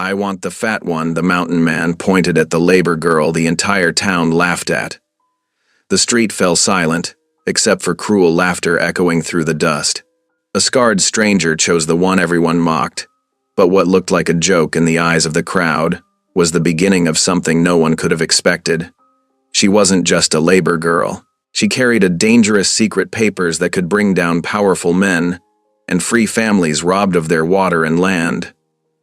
"I want the fat one," the mountain man pointed at the labor girl the entire town laughed at. The street fell silent, except for cruel laughter echoing through the dust. A scarred stranger chose the one everyone mocked, but what looked like a joke in the eyes of the crowd was the beginning of something no one could have expected. She wasn't just a labor girl. She carried a dangerous secret papers that could bring down powerful men and free families robbed of their water and land.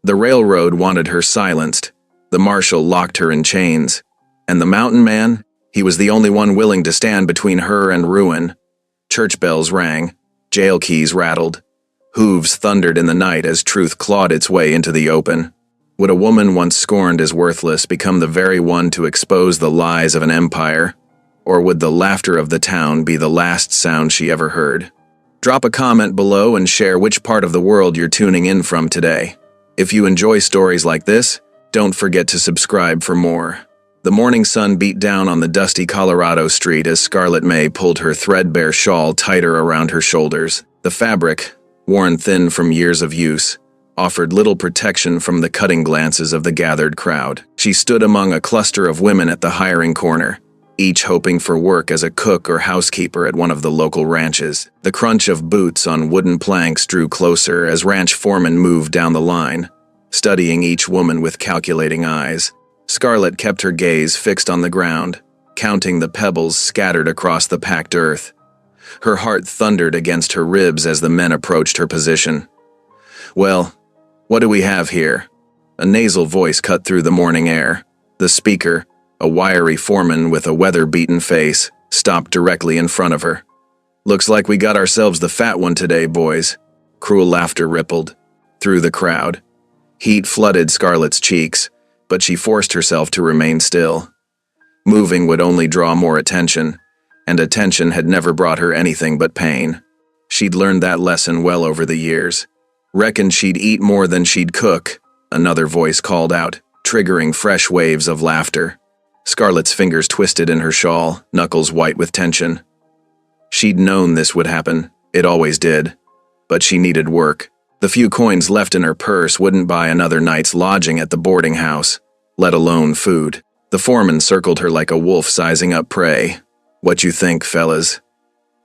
The railroad wanted her silenced, the marshal locked her in chains, and the mountain man, he was the only one willing to stand between her and ruin. Church bells rang, jail keys rattled, hooves thundered in the night as truth clawed its way into the open. Would a woman once scorned as worthless become the very one to expose the lies of an empire? Or would the laughter of the town be the last sound she ever heard? Drop a comment below and share which part of the world you're tuning in from today. If you enjoy stories like this, don't forget to subscribe for more. The morning sun beat down on the dusty Colorado street as Scarlet May pulled her threadbare shawl tighter around her shoulders. The fabric, worn thin from years of use, offered little protection from the cutting glances of the gathered crowd. She stood among a cluster of women at the hiring corner, each hoping for work as a cook or housekeeper at one of the local ranches. The crunch of boots on wooden planks drew closer as ranch foremen moved down the line, studying each woman with calculating eyes. Scarlet kept her gaze fixed on the ground, counting the pebbles scattered across the packed earth. Her heart thundered against her ribs as the men approached her position. "Well, what do we have here?" A nasal voice cut through the morning air. The speaker, a wiry foreman with a weather-beaten face, stopped directly in front of her. "Looks like we got ourselves the fat one today, boys." Cruel laughter rippled through the crowd. Heat flooded Scarlet's cheeks, but she forced herself to remain still. Moving would only draw more attention, and attention had never brought her anything but pain. She'd learned that lesson well over the years. "Reckoned she'd eat more than she'd cook," another voice called out, triggering fresh waves of laughter. Scarlet's fingers twisted in her shawl, knuckles white with tension. She'd known this would happen, it always did. But she needed work. The few coins left in her purse wouldn't buy another night's lodging at the boarding house, let alone food. The foreman circled her like a wolf sizing up prey. "What you think, fellas?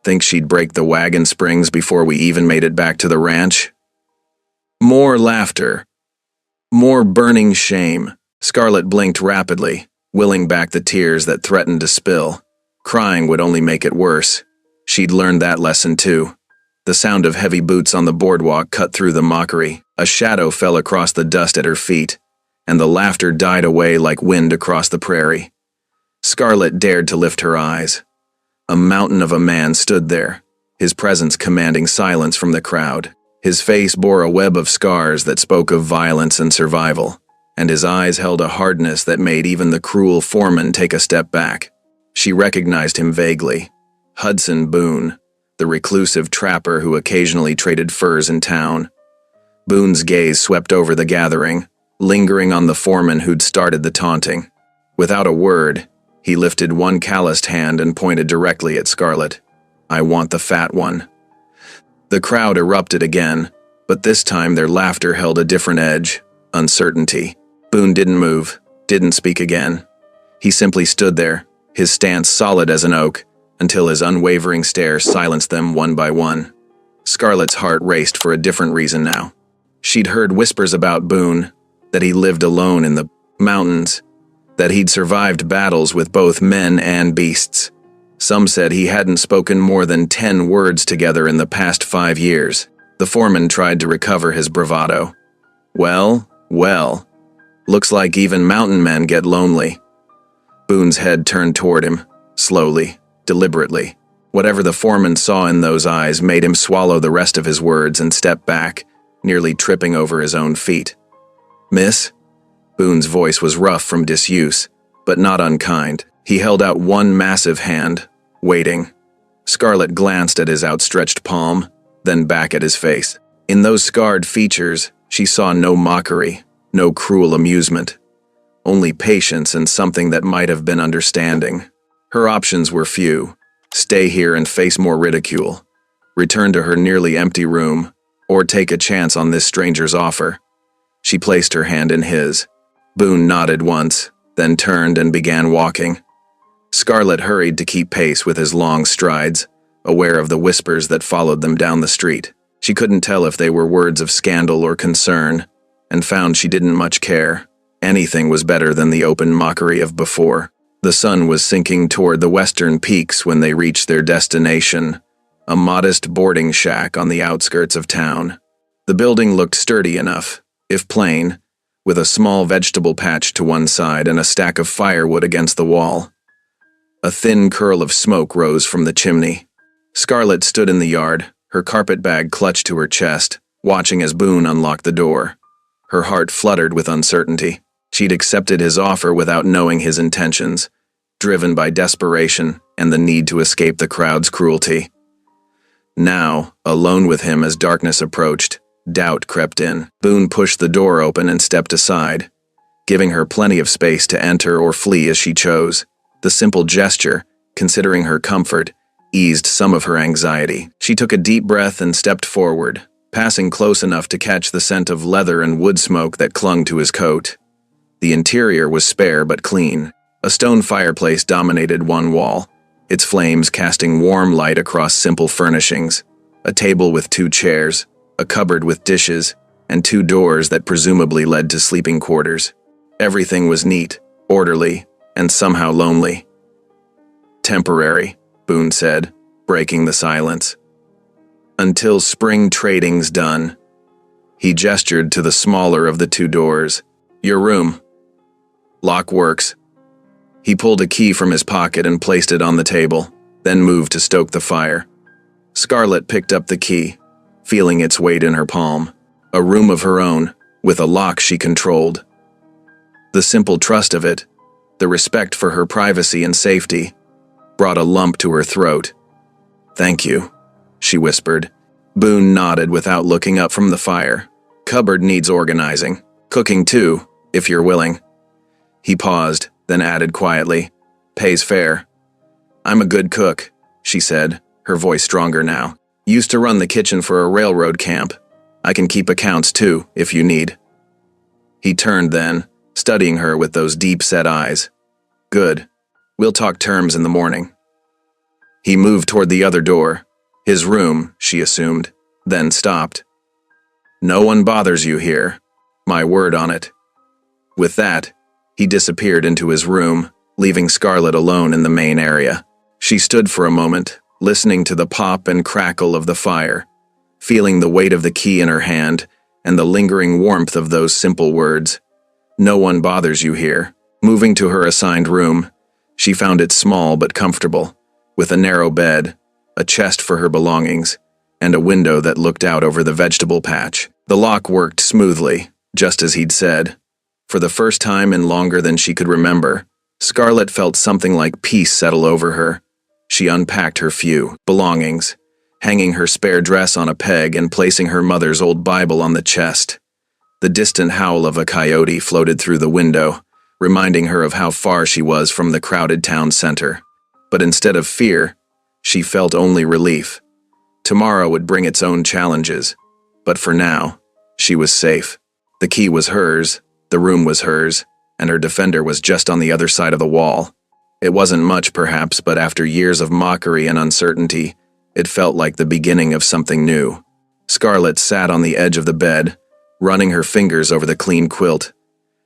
Think she'd break the wagon springs before we even made it back to the ranch?" More laughter. More burning shame. Scarlet blinked rapidly, willing back the tears that threatened to spill. Crying would only make it worse. She'd learned that lesson too. The sound of heavy boots on the boardwalk cut through the mockery. A shadow fell across the dust at her feet, and the laughter died away like wind across the prairie. Scarlet dared to lift her eyes. A mountain of a man stood there, his presence commanding silence from the crowd. His face bore a web of scars that spoke of violence and survival, and his eyes held a hardness that made even the cruel foreman take a step back. She recognized him vaguely. Hudson Boone, the reclusive trapper who occasionally traded furs in town. Boone's gaze swept over the gathering, lingering on the foreman who'd started the taunting. Without a word, he lifted one calloused hand and pointed directly at Scarlet. "I want the fat one." The crowd erupted again, but this time their laughter held a different edge, uncertainty. Boone didn't move, didn't speak again. He simply stood there, his stance solid as an oak, until his unwavering stare silenced them one by one. Scarlet's heart raced for a different reason now. She'd heard whispers about Boone, that he lived alone in the mountains, that he'd survived battles with both men and beasts. Some said he hadn't spoken more than 10 words together in the past 5 years. The foreman tried to recover his bravado. Well, looks like even mountain men get lonely." Boone's head turned toward him, slowly, deliberately. Whatever the foreman saw in those eyes made him swallow the rest of his words and step back, nearly tripping over his own feet. "Miss?" Boone's voice was rough from disuse, but not unkind. He held out one massive hand, waiting. Scarlet glanced at his outstretched palm, then back at his face. In those scarred features, she saw no mockery, no cruel amusement, only patience and something that might have been understanding. Her options were few: stay here and face more ridicule, return to her nearly empty room, or take a chance on this stranger's offer. She placed her hand in his. Boone nodded once, then turned and began walking. Scarlett hurried to keep pace with his long strides, aware of the whispers that followed them down the street. She couldn't tell if they were words of scandal or concern, and found she didn't much care. Anything was better than the open mockery of before. The sun was sinking toward the western peaks when they reached their destination, a modest boarding shack on the outskirts of town. The building looked sturdy enough, if plain, with a small vegetable patch to one side and a stack of firewood against the wall. A thin curl of smoke rose from the chimney. Scarlett stood in the yard, her carpet bag clutched to her chest, watching as Boone unlocked the door. Her heart fluttered with uncertainty. She'd accepted his offer without knowing his intentions, driven by desperation and the need to escape the crowd's cruelty. Now, alone with him as darkness approached, doubt crept in. Boone pushed the door open and stepped aside, giving her plenty of space to enter or flee as she chose. The simple gesture, considering her comfort, eased some of her anxiety. She took a deep breath and stepped forward, passing close enough to catch the scent of leather and wood smoke that clung to his coat. The interior was spare but clean. A stone fireplace dominated one wall, its flames casting warm light across simple furnishings. A table with 2 chairs, a cupboard with dishes, and 2 doors that presumably led to sleeping quarters. Everything was neat, orderly, and somehow lonely. "Temporary," Boone said, breaking the silence. "Until spring trading's done." He gestured to the smaller of the 2 doors. "Your room. Lock works." He pulled a key from his pocket and placed it on the table, then moved to stoke the fire. Scarlett picked up the key, feeling its weight in her palm. A room of her own, with a lock she controlled. The simple trust of it, the respect for her privacy and safety, brought a lump to her throat. "Thank you," she whispered. Boone nodded without looking up from the fire. "Cupboard needs organizing. Cooking too, if you're willing." He paused, then added quietly, "Pays fair." "I'm a good cook," she said, her voice stronger now. "Used to run the kitchen for a railroad camp. I can keep accounts too, if you need." He turned then, studying her with those deep-set eyes. "Good. We'll talk terms in the morning." He moved toward the other door. His room, she assumed, then stopped. "No one bothers you here. My word on it." With that, he disappeared into his room, leaving Scarlett alone in the main area. She stood for a moment, listening to the pop and crackle of the fire, feeling the weight of the key in her hand and the lingering warmth of those simple words. "No one bothers you here." Moving to her assigned room, she found it small but comfortable, with a narrow bed, a chest for her belongings, and a window that looked out over the vegetable patch. The lock worked smoothly, just as he'd said. For the first time in longer than she could remember, Scarlett felt something like peace settle over her. She unpacked her few belongings, hanging her spare dress on a peg and placing her mother's old Bible on the chest. The distant howl of a coyote floated through the window, reminding her of how far she was from the crowded town center. But instead of fear, she felt only relief. Tomorrow would bring its own challenges, but for now, she was safe. The key was hers, the room was hers, and her defender was just on the other side of the wall. It wasn't much, perhaps, but after years of mockery and uncertainty, it felt like the beginning of something new. Scarlett sat on the edge of the bed, running her fingers over the clean quilt,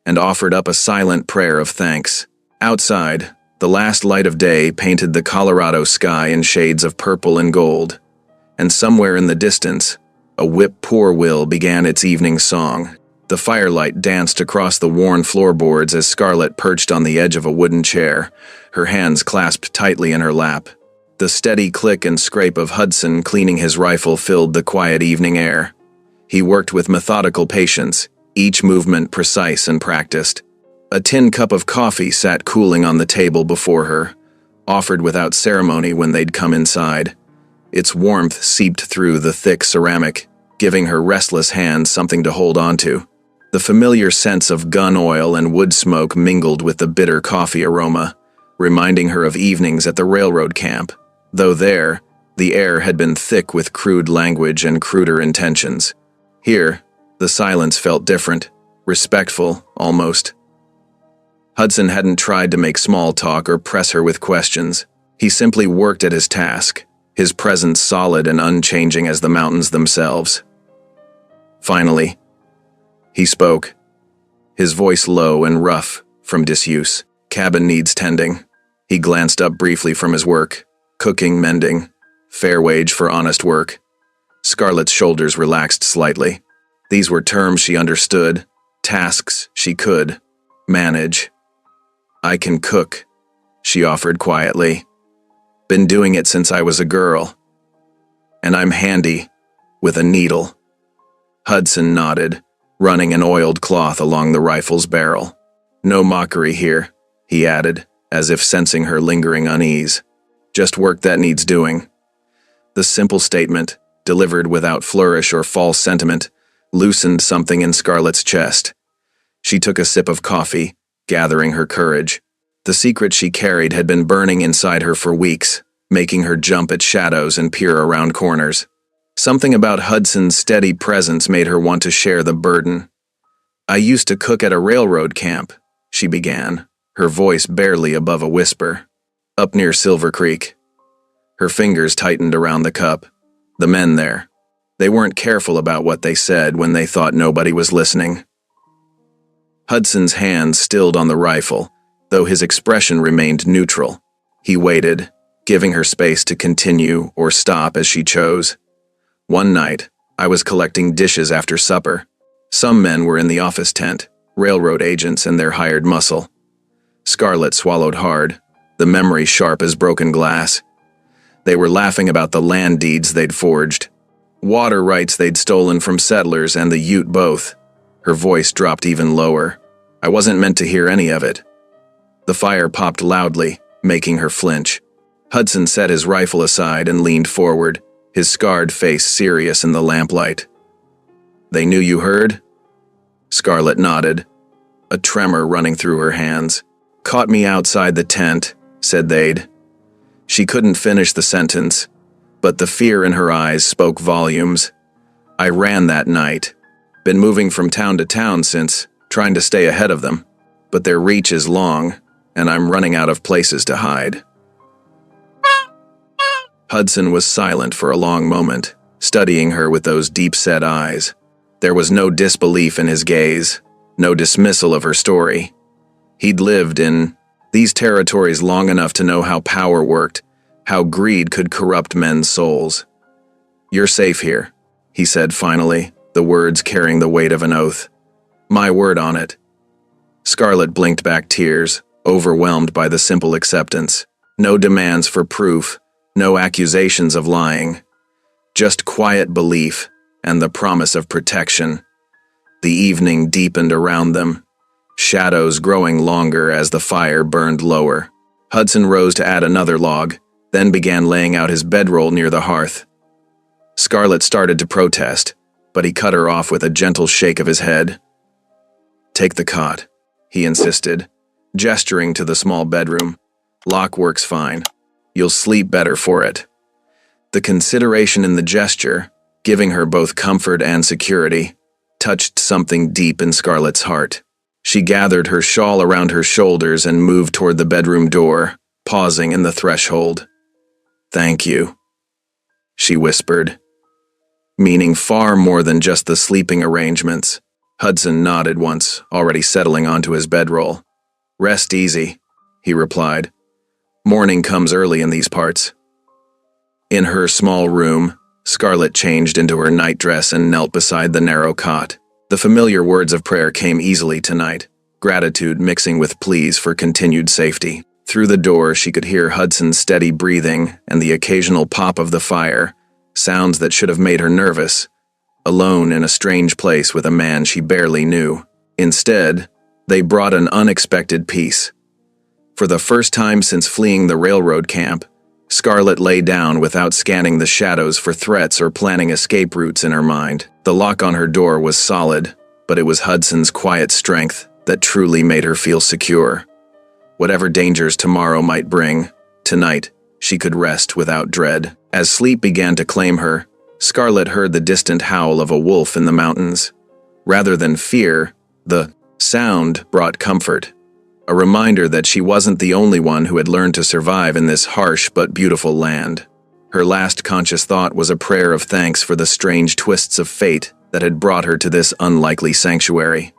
and offered up a silent prayer of thanks. Outside, the last light of day painted the Colorado sky in shades of purple and gold, and somewhere in the distance, a whip-poor-will began its evening song. The firelight danced across the worn floorboards as Scarlett perched on the edge of a wooden chair, her hands clasped tightly in her lap. The steady click and scrape of Hudson cleaning his rifle filled the quiet evening air. He worked with methodical patience, each movement precise and practiced. A tin cup of coffee sat cooling on the table before her, offered without ceremony when they'd come inside. Its warmth seeped through the thick ceramic, giving her restless hands something to hold onto. The familiar scents of gun oil and wood smoke mingled with the bitter coffee aroma, reminding her of evenings at the railroad camp, though there, the air had been thick with crude language and cruder intentions. Here, the silence felt different, respectful, almost. Hudson hadn't tried to make small talk or press her with questions. He simply worked at his task, his presence solid and unchanging as the mountains themselves. Finally, he spoke, his voice low and rough from disuse. "Cabin needs tending." He glanced up briefly from his work. Cooking, mending, fair wage for honest work. Scarlett's shoulders relaxed slightly. These were terms she understood, tasks she could manage. "I can cook," she offered quietly. "Been doing it since I was a girl. And I'm handy with a needle." Hudson nodded, running an oiled cloth along the rifle's barrel. "No mockery here," he added, as if sensing her lingering unease. "Just work that needs doing." The simple statement, delivered without flourish or false sentiment, loosened something in Scarlett's chest. She took a sip of coffee, gathering her courage. The secret she carried had been burning inside her for weeks, making her jump at shadows and peer around corners. Something about Hudson's steady presence made her want to share the burden. "I used to cook at a railroad camp," she began, her voice barely above a whisper. "Up near Silver Creek." Her fingers tightened around the cup. The men there. They weren't careful about what they said when they thought nobody was listening. Hudson's hand stilled on the rifle, though his expression remained neutral. He waited, giving her space to continue or stop as she chose. "One night, I was collecting dishes after supper. Some men were in the office tent, railroad agents and their hired muscle." Scarlett swallowed hard, the memory sharp as broken glass. They were laughing about the land deeds they'd forged, water rights they'd stolen from settlers and the Ute both. Her voice dropped even lower. "I wasn't meant to hear any of it." The fire popped loudly, making her flinch. Hudson set his rifle aside and leaned forward, his scarred face serious in the lamplight. "They knew you heard?" Scarlett nodded, a tremor running through her hands. "Caught me outside the tent," said they'd. She couldn't finish the sentence, but the fear in her eyes spoke volumes. "I ran that night. Been moving from town to town since, trying to stay ahead of them. But their reach is long, and I'm running out of places to hide." Hudson was silent for a long moment, studying her with those deep-set eyes. There was no disbelief in his gaze, no dismissal of her story. He'd lived in these territories long enough to know how power worked, how greed could corrupt men's souls. "You're safe here," he said finally, the words carrying the weight of an oath. "My word on it." Scarlett blinked back tears, overwhelmed by the simple acceptance. No demands for proof, no accusations of lying. Just quiet belief and the promise of protection. The evening deepened around them, shadows growing longer as the fire burned lower. Hudson rose to add another log, then began laying out his bedroll near the hearth. Scarlett started to protest, but he cut her off with a gentle shake of his head. "Take the cot," he insisted, gesturing to the small bedroom. "Lock works fine. You'll sleep better for it." The consideration in the gesture, giving her both comfort and security, touched something deep in Scarlett's heart. She gathered her shawl around her shoulders and moved toward the bedroom door, pausing in the threshold. "Thank you," she whispered, meaning far more than just the sleeping arrangements. Hudson nodded once, already settling onto his bedroll. "Rest easy," he replied. "Morning comes early in these parts." In her small room, Scarlett changed into her nightdress and knelt beside the narrow cot. The familiar words of prayer came easily tonight, gratitude mixing with pleas for continued safety. Through the door, she could hear Hudson's steady breathing and the occasional pop of the fire, sounds that should have made her nervous, alone in a strange place with a man she barely knew. Instead, they brought an unexpected peace. For the first time since fleeing the railroad camp, Scarlett lay down without scanning the shadows for threats or planning escape routes in her mind. The lock on her door was solid, but it was Hudson's quiet strength that truly made her feel secure. Whatever dangers tomorrow might bring, tonight she could rest without dread. As sleep began to claim her, Scarlett heard the distant howl of a wolf in the mountains. Rather than fear, The sound brought comfort, a reminder that she wasn't the only one who had learned to survive in this harsh but beautiful land. Her last conscious thought was a prayer of thanks for the strange twists of fate that had brought her to this unlikely sanctuary.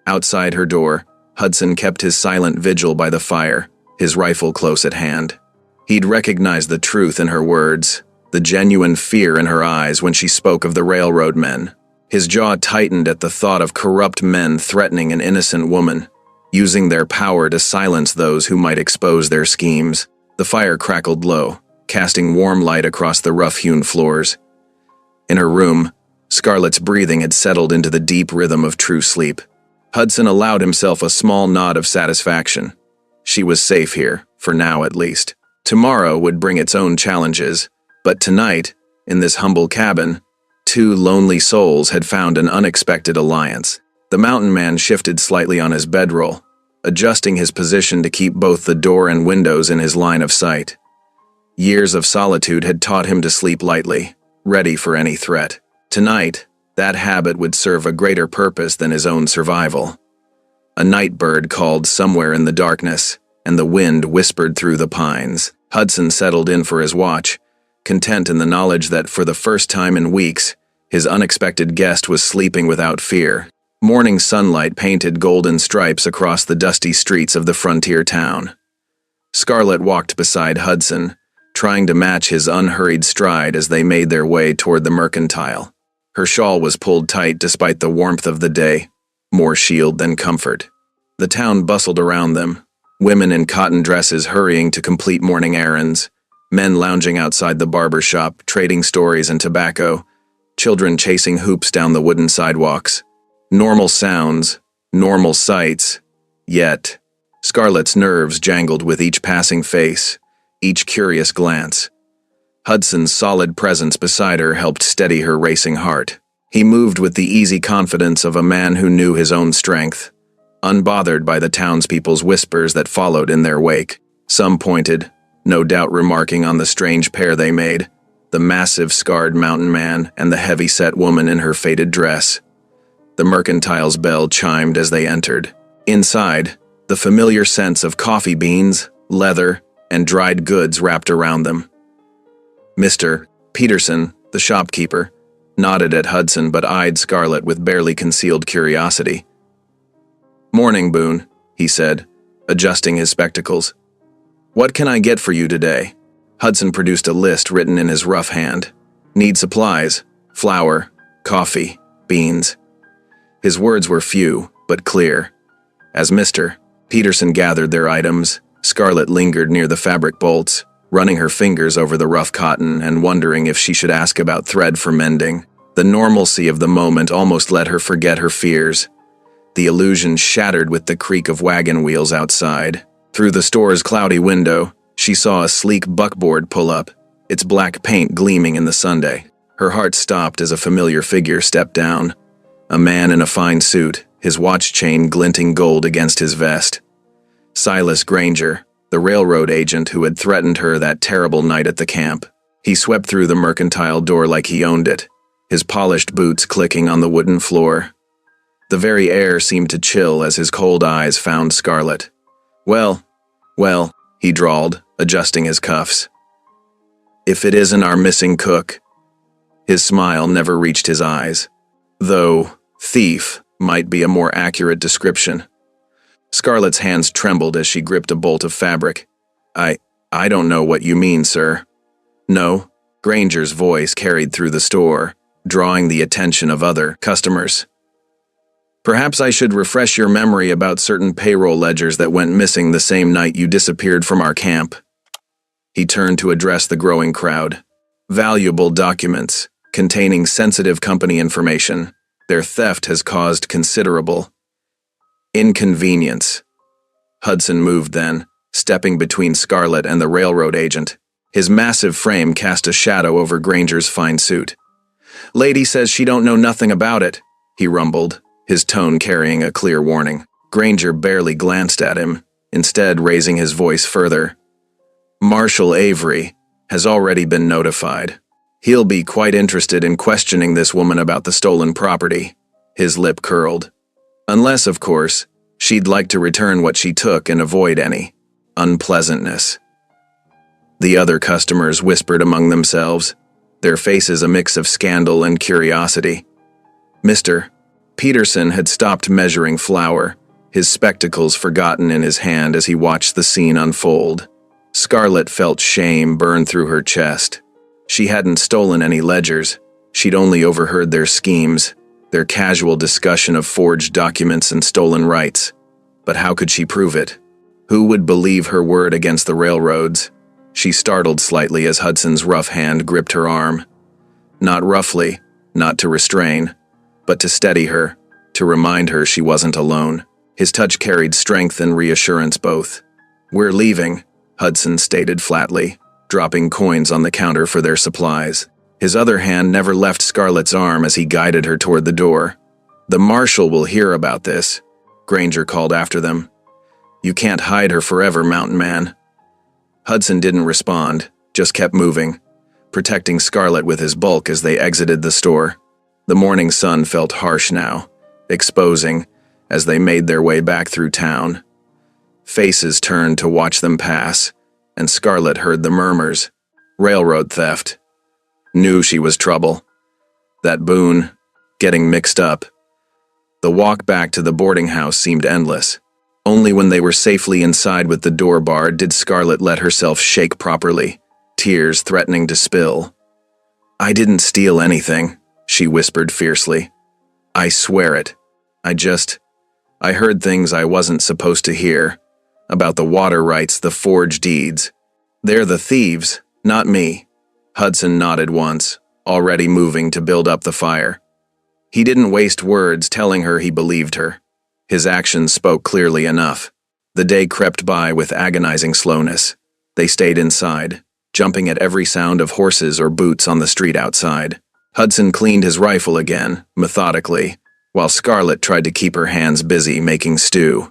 Outside her door, Hudson kept his silent vigil by the fire, his rifle close at hand. He'd recognized the truth in her words, the genuine fear in her eyes when she spoke of the railroad men. His jaw tightened at the thought of corrupt men threatening an innocent woman, using their power to silence those who might expose their schemes. The fire crackled low, casting warm light across the rough-hewn floors. In her room, Scarlett's breathing had settled into the deep rhythm of true sleep. Hudson allowed himself a small nod of satisfaction. She was safe here, for now at least. Tomorrow would bring its own challenges, but tonight, in this humble cabin, two lonely souls had found an unexpected alliance. The mountain man shifted slightly on his bedroll, adjusting his position to keep both the door and windows in his line of sight. Years of solitude had taught him to sleep lightly, ready for any threat. Tonight, that habit would serve a greater purpose than his own survival. A night bird called somewhere in the darkness, and the wind whispered through the pines. Hudson settled in for his watch, content in the knowledge that for the first time in weeks, his unexpected guest was sleeping without fear. Morning sunlight painted golden stripes across the dusty streets of the frontier town. Scarlett walked beside Hudson, trying to match his unhurried stride as they made their way toward the mercantile. Her shawl was pulled tight despite the warmth of the day, more shield than comfort. The town bustled around them, women in cotton dresses hurrying to complete morning errands, men lounging outside the barber shop, trading stories and tobacco, children chasing hoops down the wooden sidewalks. Normal sounds, normal sights, yet Scarlett's nerves jangled with each passing face, each curious glance. Hudson's solid presence beside her helped steady her racing heart. He moved with the easy confidence of a man who knew his own strength, unbothered by the townspeople's whispers that followed in their wake. Some pointed, no doubt remarking on the strange pair they made, the massive scarred mountain man and the heavy-set woman in her faded dress. The mercantile's bell chimed as they entered. Inside, the familiar scents of coffee beans, leather, and dried goods wrapped around them. Mr. Peterson, the shopkeeper, nodded at Hudson but eyed Scarlett with barely concealed curiosity. "Morning, Boone," he said, adjusting his spectacles. "What can I get for you today?" Hudson produced a list written in his rough hand. "Need supplies, flour, coffee, beans." His words were few, but clear. As Mr. Peterson gathered their items, Scarlett lingered near the fabric bolts, running her fingers over the rough cotton and wondering if she should ask about thread for mending. The normalcy of the moment almost let her forget her fears. The illusion shattered with the creak of wagon wheels outside. Through the store's cloudy window, she saw a sleek buckboard pull up, its black paint gleaming in the sunday. Her heart stopped as a familiar figure stepped down. A man in a fine suit, his watch chain glinting gold against his vest. Silas Granger, the railroad agent who had threatened her that terrible night at the camp. He swept through the mercantile door like he owned it, his polished boots clicking on the wooden floor. The very air seemed to chill as his cold eyes found Scarlett. Well, he drawled, adjusting his cuffs. "If it isn't our missing cook." His smile never reached his eyes, though thief might be a more accurate description. Scarlett's hands trembled as she gripped a bolt of fabric. I don't know what you mean, sir." "No," Granger's voice carried through the store, drawing the attention of other customers. "Perhaps I should refresh your memory about certain payroll ledgers that went missing the same night you disappeared from our camp." He turned to address the growing crowd. "Valuable documents, containing sensitive company information. Their theft has caused considerable inconvenience." Hudson moved then, stepping between Scarlett and the railroad agent. His massive frame cast a shadow over Granger's fine suit. "Lady says she don't know nothing about it," he rumbled, his tone carrying a clear warning. Granger barely glanced at him, instead raising his voice further. "Marshal Avery has already been notified. He'll be quite interested in questioning this woman about the stolen property." His lip curled. Unless, of course, she'd like to return what she took and avoid any unpleasantness. The other customers whispered among themselves, their faces a mix of scandal and curiosity. Mr. Peterson had stopped measuring flour, his spectacles forgotten in his hand as he watched the scene unfold. Scarlett felt shame burn through her chest. She hadn't stolen any ledgers. She'd only overheard their schemes, their casual discussion of forged documents and stolen rights. But how could she prove it? Who would believe her word against the railroads? She startled slightly as Hudson's rough hand gripped her arm. Not roughly, not to restrain, but to steady her, to remind her she wasn't alone. His touch carried strength and reassurance both. "We're leaving," Hudson stated flatly, dropping coins on the counter for their supplies. His other hand never left Scarlett's arm as he guided her toward the door. "The marshal will hear about this," Granger called after them. "You can't hide her forever, Mountain Man." Hudson didn't respond, just kept moving, protecting Scarlett with his bulk as they exited the store. The morning sun felt harsh now, exposing, as they made their way back through town. Faces turned to watch them pass, and Scarlett heard the murmurs. Railroad theft. Knew she was trouble. That Boone, getting mixed up. The walk back to the boarding house seemed endless. Only when they were safely inside with the door barred did Scarlett let herself shake properly, tears threatening to spill. "I didn't steal anything," she whispered fiercely. "I swear it. I heard things I wasn't supposed to hear, about the water rights, the forged deeds. They're the thieves, not me." Hudson nodded once, already moving to build up the fire. He didn't waste words telling her he believed her. His actions spoke clearly enough. The day crept by with agonizing slowness. They stayed inside, jumping at every sound of horses or boots on the street outside. Hudson cleaned his rifle again, methodically, while Scarlett tried to keep her hands busy making stew.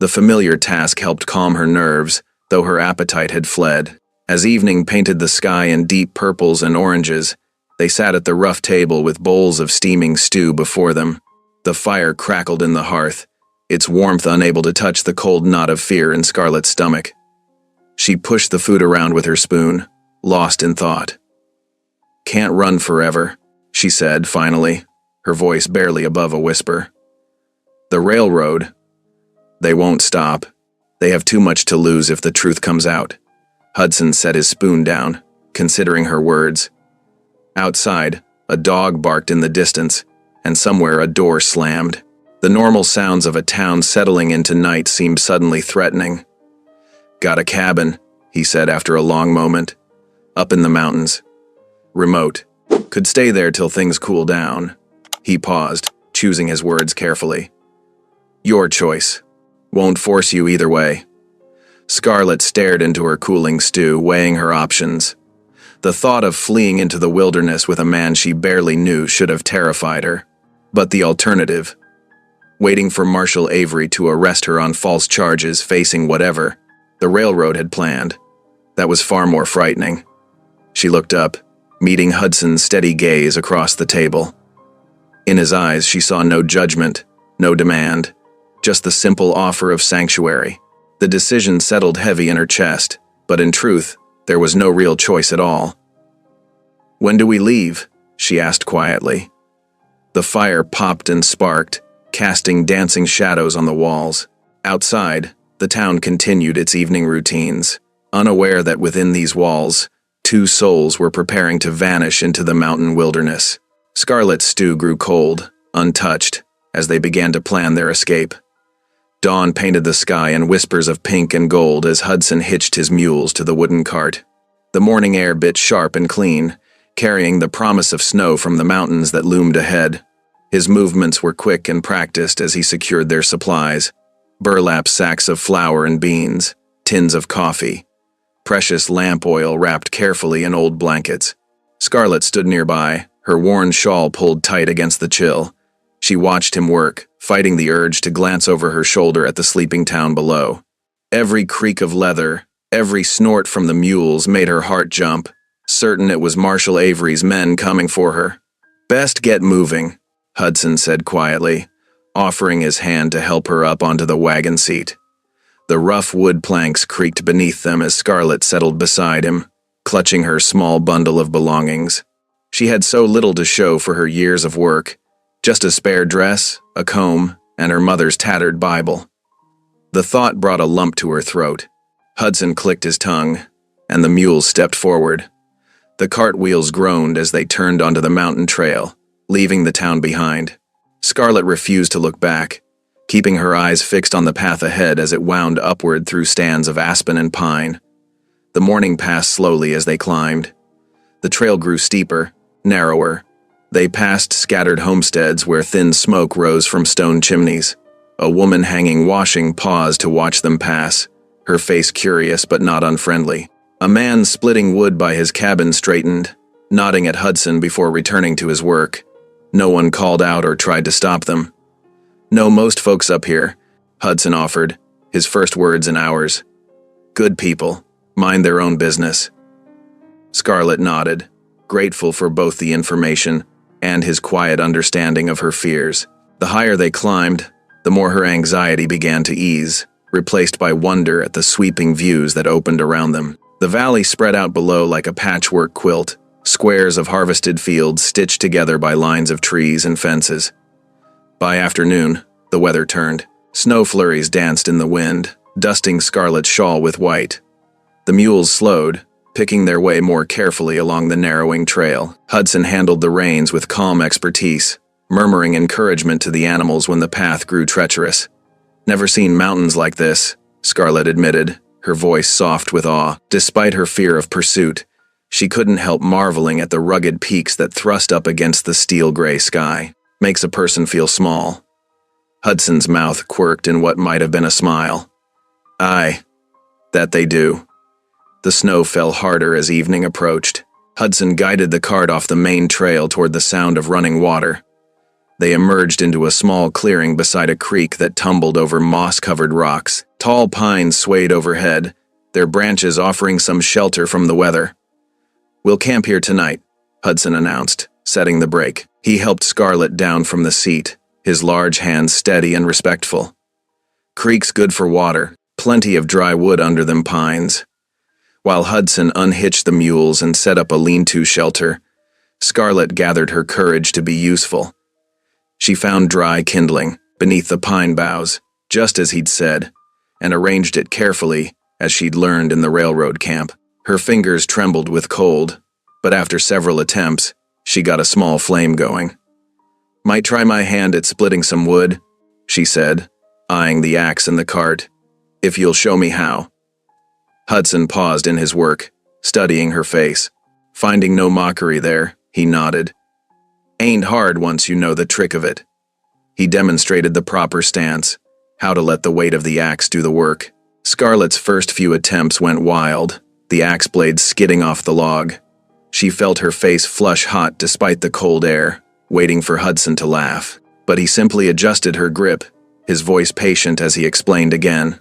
The familiar task helped calm her nerves, though her appetite had fled. As evening painted the sky in deep purples and oranges, they sat at the rough table with bowls of steaming stew before them. The fire crackled in the hearth, its warmth unable to touch the cold knot of fear in Scarlett's stomach. She pushed the food around with her spoon, lost in thought. "Can't run forever," she said finally, her voice barely above a whisper. "The railroad, they won't stop. They have too much to lose if the truth comes out." Hudson set his spoon down, considering her words. Outside, a dog barked in the distance, and somewhere a door slammed. The normal sounds of a town settling into night seemed suddenly threatening. "Got a cabin," he said after a long moment. "Up in the mountains. Remote. Could stay there till things cool down." He paused, choosing his words carefully. "Your choice. Won't force you either way." Scarlett stared into her cooling stew, weighing her options. The thought of fleeing into the wilderness with a man she barely knew should have terrified her. But the alternative, waiting for Marshal Avery to arrest her on false charges, facing whatever the railroad had planned, that was far more frightening. She looked up, meeting Hudson's steady gaze across the table. In his eyes, she saw no judgment, no demand, just the simple offer of sanctuary. The decision settled heavy in her chest, but in truth, there was no real choice at all. "When do we leave?" she asked quietly. The fire popped and sparked, casting dancing shadows on the walls. Outside, the town continued its evening routines, unaware that within these walls, two souls were preparing to vanish into the mountain wilderness. Scarlett's stew grew cold, untouched, as they began to plan their escape. Dawn painted the sky in whispers of pink and gold as Hudson hitched his mules to the wooden cart. The morning air bit sharp and clean, carrying the promise of snow from the mountains that loomed ahead. His movements were quick and practiced as he secured their supplies: burlap sacks of flour and beans, tins of coffee, precious lamp oil wrapped carefully in old blankets. Scarlett stood nearby, her worn shawl pulled tight against the chill. She watched him work, fighting the urge to glance over her shoulder at the sleeping town below. Every creak of leather, every snort from the mules made her heart jump, certain it was Marshal Avery's men coming for her. "Best get moving," Hudson said quietly, offering his hand to help her up onto the wagon seat. The rough wood planks creaked beneath them as Scarlett settled beside him, clutching her small bundle of belongings. She had so little to show for her years of work, just a spare dress, a comb, and her mother's tattered Bible. The thought brought a lump to her throat. Hudson clicked his tongue, and the mules stepped forward. The cart wheels groaned as they turned onto the mountain trail, leaving the town behind. Scarlett refused to look back, keeping her eyes fixed on the path ahead as it wound upward through stands of aspen and pine. The morning passed slowly as they climbed. The trail grew steeper, narrower. They passed scattered homesteads where thin smoke rose from stone chimneys. A woman hanging washing paused to watch them pass, her face curious but not unfriendly. A man splitting wood by his cabin straightened, nodding at Hudson before returning to his work. No one called out or tried to stop them. "Know most folks up here," Hudson offered, his first words in hours. "Good people, mind their own business." Scarlett nodded, grateful for both the information and his quiet understanding of her fears. The higher they climbed, the more her anxiety began to ease, replaced by wonder at the sweeping views that opened around them. The valley spread out below like a patchwork quilt, squares of harvested fields stitched together by lines of trees and fences. By afternoon, the weather turned. Snow flurries danced in the wind, dusting Scarlett's shawl with white. The mules slowed, picking their way more carefully along the narrowing trail. Hudson handled the reins with calm expertise, murmuring encouragement to the animals when the path grew treacherous. "Never seen mountains like this," Scarlett admitted, her voice soft with awe. Despite her fear of pursuit, she couldn't help marveling at the rugged peaks that thrust up against the steel-gray sky. "Makes a person feel small." Hudson's mouth quirked in what might have been a smile. "Aye, that they do." The snow fell harder as evening approached. Hudson guided the cart off the main trail toward the sound of running water. They emerged into a small clearing beside a creek that tumbled over moss-covered rocks. Tall pines swayed overhead, their branches offering some shelter from the weather. "We'll camp here tonight," Hudson announced, setting the brake. He helped Scarlett down from the seat, his large hands steady and respectful. "Creek's good for water, plenty of dry wood under them pines." While Hudson unhitched the mules and set up a lean-to shelter, Scarlett gathered her courage to be useful. She found dry kindling beneath the pine boughs, just as he'd said, and arranged it carefully, as she'd learned in the railroad camp. Her fingers trembled with cold, but after several attempts, she got a small flame going. "Might try my hand at splitting some wood," she said, eyeing the axe in the cart, "if you'll show me how." Hudson paused in his work, studying her face. Finding no mockery there, he nodded. "Ain't hard once you know the trick of it." He demonstrated the proper stance, how to let the weight of the axe do the work. Scarlett's first few attempts went wild, the axe blade skidding off the log. She felt her face flush hot despite the cold air, waiting for Hudson to laugh. But he simply adjusted her grip, his voice patient as he explained again.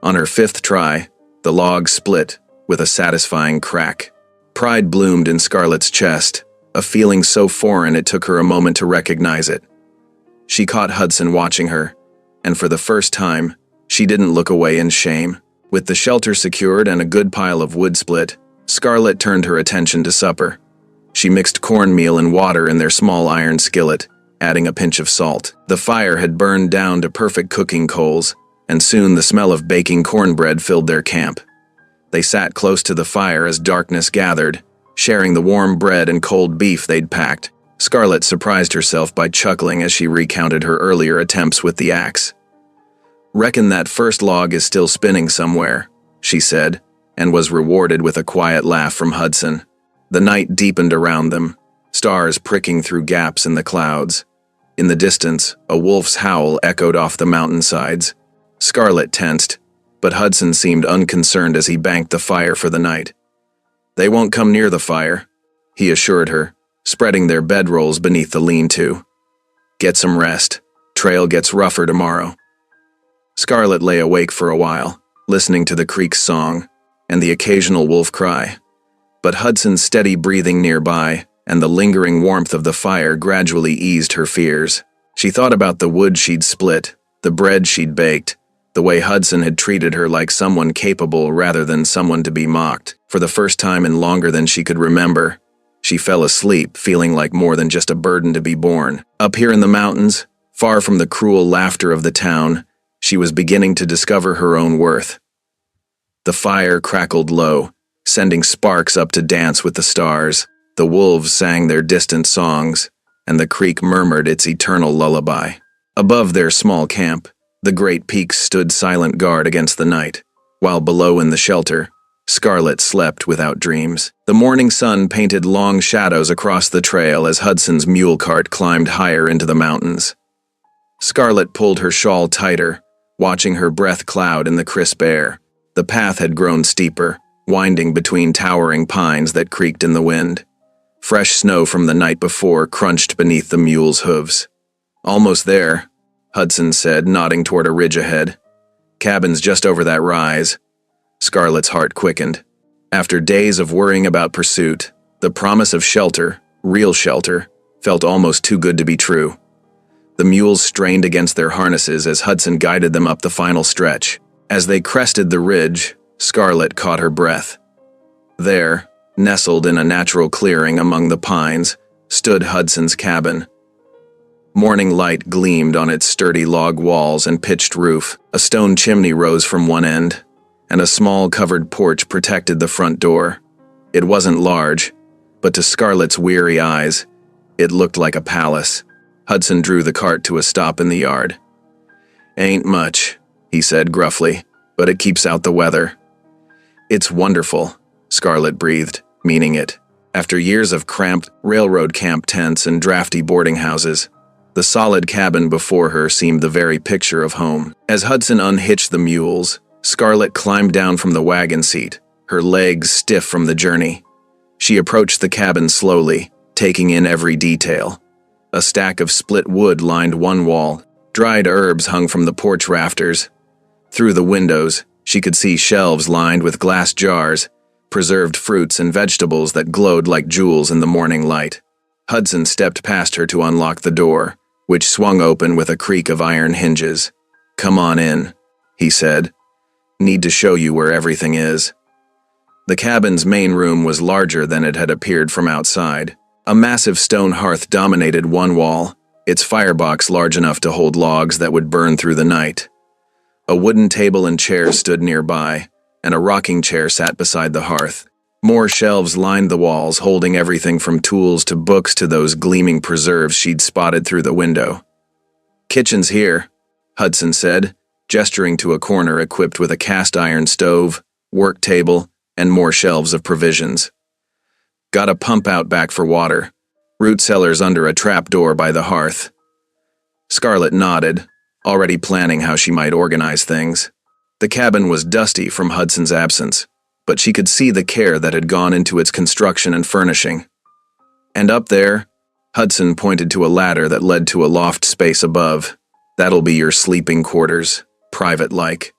On her fifth try, the log split with a satisfying crack. Pride bloomed in Scarlett's chest, a feeling so foreign it took her a moment to recognize it. She caught Hudson watching her, and for the first time, she didn't look away in shame. With the shelter secured and a good pile of wood split, Scarlett turned her attention to supper. She mixed cornmeal and water in their small iron skillet, adding a pinch of salt. The fire had burned down to perfect cooking coals, and soon the smell of baking cornbread filled their camp. They sat close to the fire as darkness gathered, sharing the warm bread and cold beef they'd packed. Scarlett surprised herself by chuckling as she recounted her earlier attempts with the axe. "Reckon that first log is still spinning somewhere," she said, and was rewarded with a quiet laugh from Hudson. The night deepened around them, stars pricking through gaps in the clouds. In the distance, a wolf's howl echoed off the mountainsides. Scarlett tensed, but Hudson seemed unconcerned as he banked the fire for the night. "They won't come near the fire," he assured her, spreading their bedrolls beneath the lean-to. "Get some rest. Trail gets rougher tomorrow." Scarlett lay awake for a while, listening to the creek's song and the occasional wolf cry. But Hudson's steady breathing nearby and the lingering warmth of the fire gradually eased her fears. She thought about the wood she'd split, the bread she'd baked, the way Hudson had treated her like someone capable rather than someone to be mocked. For the first time in longer than she could remember, she fell asleep, feeling like more than just a burden to be borne. Up here in the mountains, far from the cruel laughter of the town, she was beginning to discover her own worth. The fire crackled low, sending sparks up to dance with the stars. The wolves sang their distant songs, and the creek murmured its eternal lullaby. Above their small camp, the great peaks stood silent guard against the night, while below in the shelter, Scarlet slept without dreams. The morning sun painted long shadows across the trail as Hudson's mule cart climbed higher into the mountains. Scarlet pulled her shawl tighter, watching her breath cloud in the crisp air. The path had grown steeper, winding between towering pines that creaked in the wind. Fresh snow from the night before crunched beneath the mule's hooves. "Almost there," Hudson said, nodding toward a ridge ahead. "Cabin's just over that rise." Scarlet's heart quickened. After days of worrying about pursuit, the promise of shelter, real shelter, felt almost too good to be true. The mules strained against their harnesses as Hudson guided them up the final stretch. As they crested the ridge, Scarlet caught her breath. There, nestled in a natural clearing among the pines, stood Hudson's cabin. Morning light gleamed on its sturdy log walls and pitched roof. A stone chimney rose from one end, and a small covered porch protected the front door. It wasn't large, but to Scarlet's weary eyes, it looked like a palace. Hudson drew the cart to a stop in the yard. "Ain't much," he said gruffly, "but it keeps out the weather." "It's wonderful," Scarlet breathed, meaning it. After years of cramped railroad camp tents and drafty boarding houses, the solid cabin before her seemed the very picture of home. As Hudson unhitched the mules, Scarlet climbed down from the wagon seat, her legs stiff from the journey. She approached the cabin slowly, taking in every detail. A stack of split wood lined one wall. Dried herbs hung from the porch rafters. Through the windows, she could see shelves lined with glass jars, preserved fruits and vegetables that glowed like jewels in the morning light. Hudson stepped past her to unlock the door, which swung open with a creak of iron hinges. "Come on in," he said. "Need to show you where everything is." The cabin's main room was larger than it had appeared from outside. A massive stone hearth dominated one wall, its firebox large enough to hold logs that would burn through the night. A wooden table and chair stood nearby, and a rocking chair sat beside the hearth. More shelves lined the walls, holding everything from tools to books to those gleaming preserves she'd spotted through the window. "Kitchen's here," Hudson said, gesturing to a corner equipped with a cast-iron stove, work table, and more shelves of provisions. "Got a pump out back for water. Root cellars under a trap door by the hearth." Scarlet nodded, already planning how she might organize things. The cabin was dusty from Hudson's absence, but she could see the care that had gone into its construction and furnishing. "And up there," Hudson pointed to a ladder that led to a loft space above. "That'll be your sleeping quarters, private-like."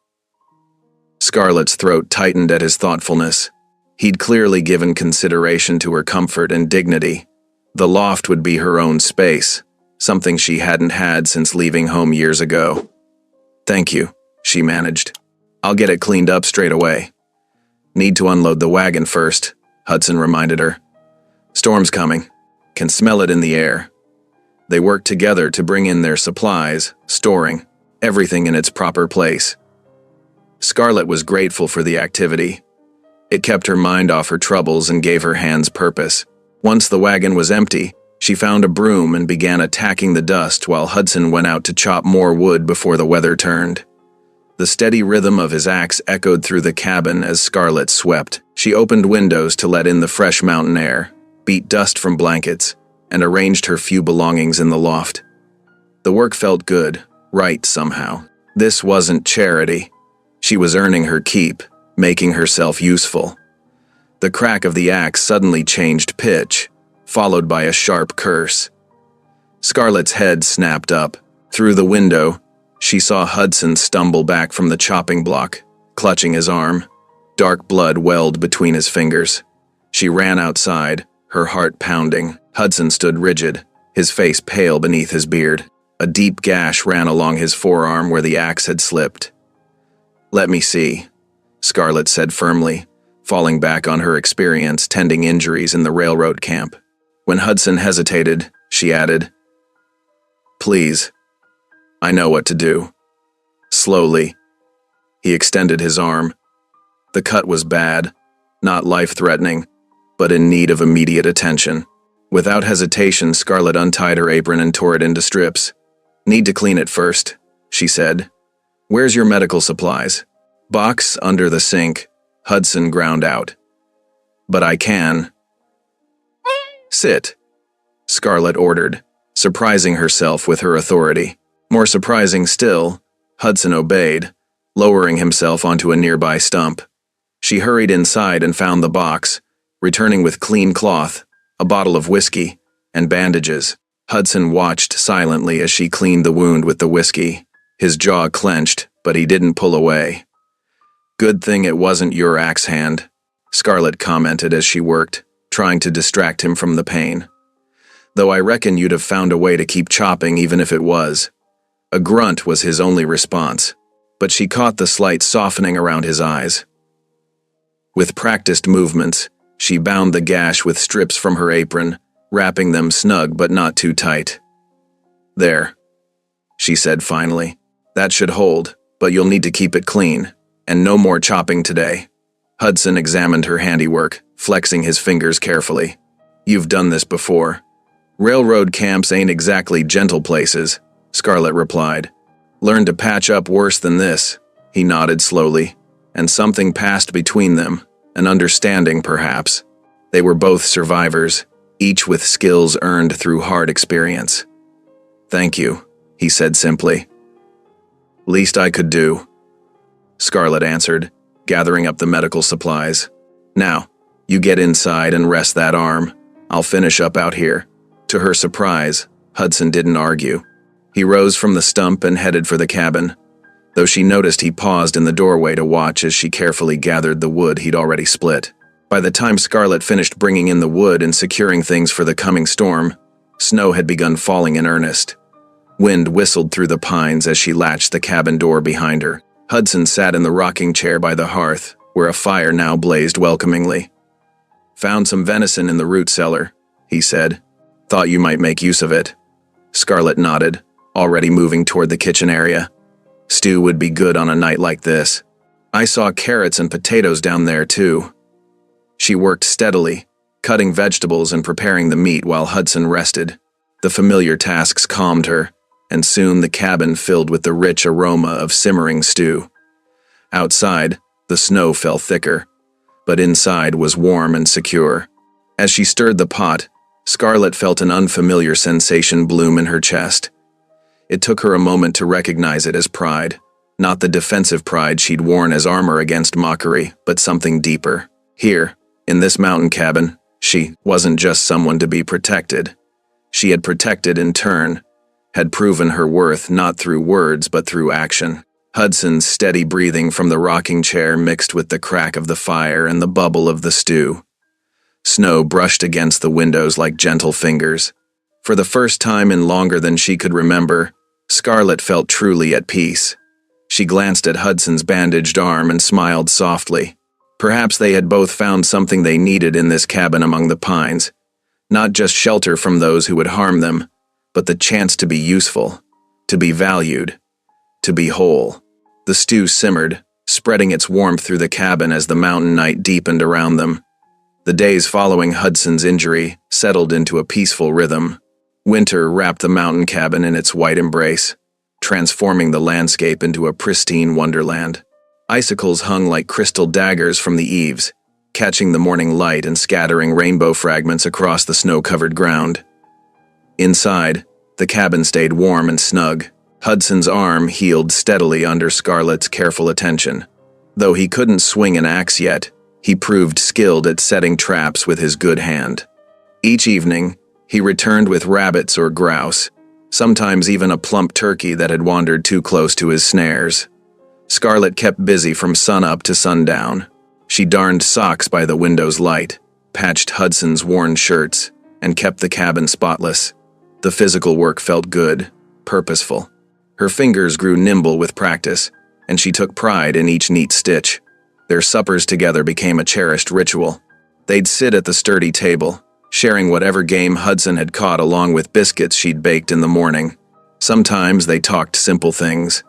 Scarlet's throat tightened at his thoughtfulness. He'd clearly given consideration to her comfort and dignity. The loft would be her own space, something she hadn't had since leaving home years ago. "Thank you," she managed. "I'll get it cleaned up straight away." "Need to unload the wagon first," Hudson reminded her. "Storm's coming. Can smell it in the air." They worked together to bring in their supplies, storing everything in its proper place. Scarlet was grateful for the activity. It kept her mind off her troubles and gave her hands purpose. Once the wagon was empty, she found a broom and began attacking the dust while Hudson went out to chop more wood before the weather turned. The steady rhythm of his axe echoed through the cabin as Scarlet swept. She opened windows to let in the fresh mountain air, beat dust from blankets, and arranged her few belongings in the loft. The work felt good, right somehow. This wasn't charity. She was earning her keep, making herself useful. The crack of the axe suddenly changed pitch, followed by a sharp curse. Scarlet's head snapped up. Through the window, she saw Hudson stumble back from the chopping block, clutching his arm. Dark blood welled between his fingers. She ran outside, her heart pounding. Hudson stood rigid, his face pale beneath his beard. A deep gash ran along his forearm where the axe had slipped. "Let me see," Scarlett said firmly, falling back on her experience tending injuries in the railroad camp. When Hudson hesitated, she added, "Please, I know what to do." Slowly, he extended his arm. The cut was bad, not life-threatening, but in need of immediate attention. Without hesitation, Scarlett untied her apron and tore it into strips. "Need to clean it first," she said. "Where's your medical supplies?" "Box under the sink," Hudson ground out. "But I can." "Sit," Scarlett ordered, surprising herself with her authority. More surprising still, Hudson obeyed, lowering himself onto a nearby stump. She hurried inside and found the box, returning with clean cloth, a bottle of whiskey, and bandages. Hudson watched silently as she cleaned the wound with the whiskey. His jaw clenched, but he didn't pull away. "Good thing it wasn't your axe hand," Scarlett commented as she worked, trying to distract him from the pain. "Though I reckon you'd have found a way to keep chopping even if it was." A grunt was his only response, but she caught the slight softening around his eyes. With practiced movements, she bound the gash with strips from her apron, wrapping them snug but not too tight. "There," she said finally. "That should hold, but you'll need to keep it clean, and no more chopping today." Hudson examined her handiwork, flexing his fingers carefully. "You've done this before." "Railroad camps ain't exactly gentle places," Scarlett replied. "Learned to patch up worse than this," he nodded slowly, and something passed between them, an understanding perhaps. They were both survivors, each with skills earned through hard experience. "Thank you," he said simply. "Least I could do," Scarlett answered, gathering up the medical supplies. "Now, you get inside and rest that arm. I'll finish up out here." To her surprise, Hudson didn't argue. He rose from the stump and headed for the cabin, though she noticed he paused in the doorway to watch as she carefully gathered the wood he'd already split. By the time Scarlett finished bringing in the wood and securing things for the coming storm, snow had begun falling in earnest. Wind whistled through the pines as she latched the cabin door behind her. Hudson sat in the rocking chair by the hearth, where a fire now blazed welcomingly. "Found some venison in the root cellar," he said. "Thought you might make use of it." Scarlett nodded, already moving toward the kitchen area. "Stew would be good on a night like this. I saw carrots and potatoes down there, too." She worked steadily, cutting vegetables and preparing the meat while Hudson rested. The familiar tasks calmed her, and soon the cabin filled with the rich aroma of simmering stew. Outside, the snow fell thicker, but inside was warm and secure. As she stirred the pot, Scarlett felt an unfamiliar sensation bloom in her chest. It took her a moment to recognize it as pride, not the defensive pride she'd worn as armor against mockery, but something deeper. Here, in this mountain cabin, she wasn't just someone to be protected. She had protected in turn, had proven her worth not through words but through action. Hudson's steady breathing from the rocking chair mixed with the crack of the fire and the bubble of the stew. Snow brushed against the windows like gentle fingers. For the first time in longer than she could remember, Scarlett felt truly at peace. She glanced at Hudson's bandaged arm and smiled softly. Perhaps they had both found something they needed in this cabin among the pines. Not just shelter from those who would harm them, but the chance to be useful, to be valued, to be whole. The stew simmered, spreading its warmth through the cabin as the mountain night deepened around them. The days following Hudson's injury settled into a peaceful rhythm. Winter wrapped the mountain cabin in its white embrace, transforming the landscape into a pristine wonderland. Icicles hung like crystal daggers from the eaves, catching the morning light and scattering rainbow fragments across the snow-covered ground. Inside, the cabin stayed warm and snug. Hudson's arm healed steadily under Scarlett's careful attention. Though he couldn't swing an axe yet, he proved skilled at setting traps with his good hand. Each evening, he returned with rabbits or grouse, sometimes even a plump turkey that had wandered too close to his snares. Scarlett kept busy from sunup to sundown. She darned socks by the window's light, patched Hudson's worn shirts, and kept the cabin spotless. The physical work felt good, purposeful. Her fingers grew nimble with practice, and she took pride in each neat stitch. Their suppers together became a cherished ritual. They'd sit at the sturdy table, sharing whatever game Hudson had caught along with biscuits she'd baked in the morning. Sometimes they talked simple things,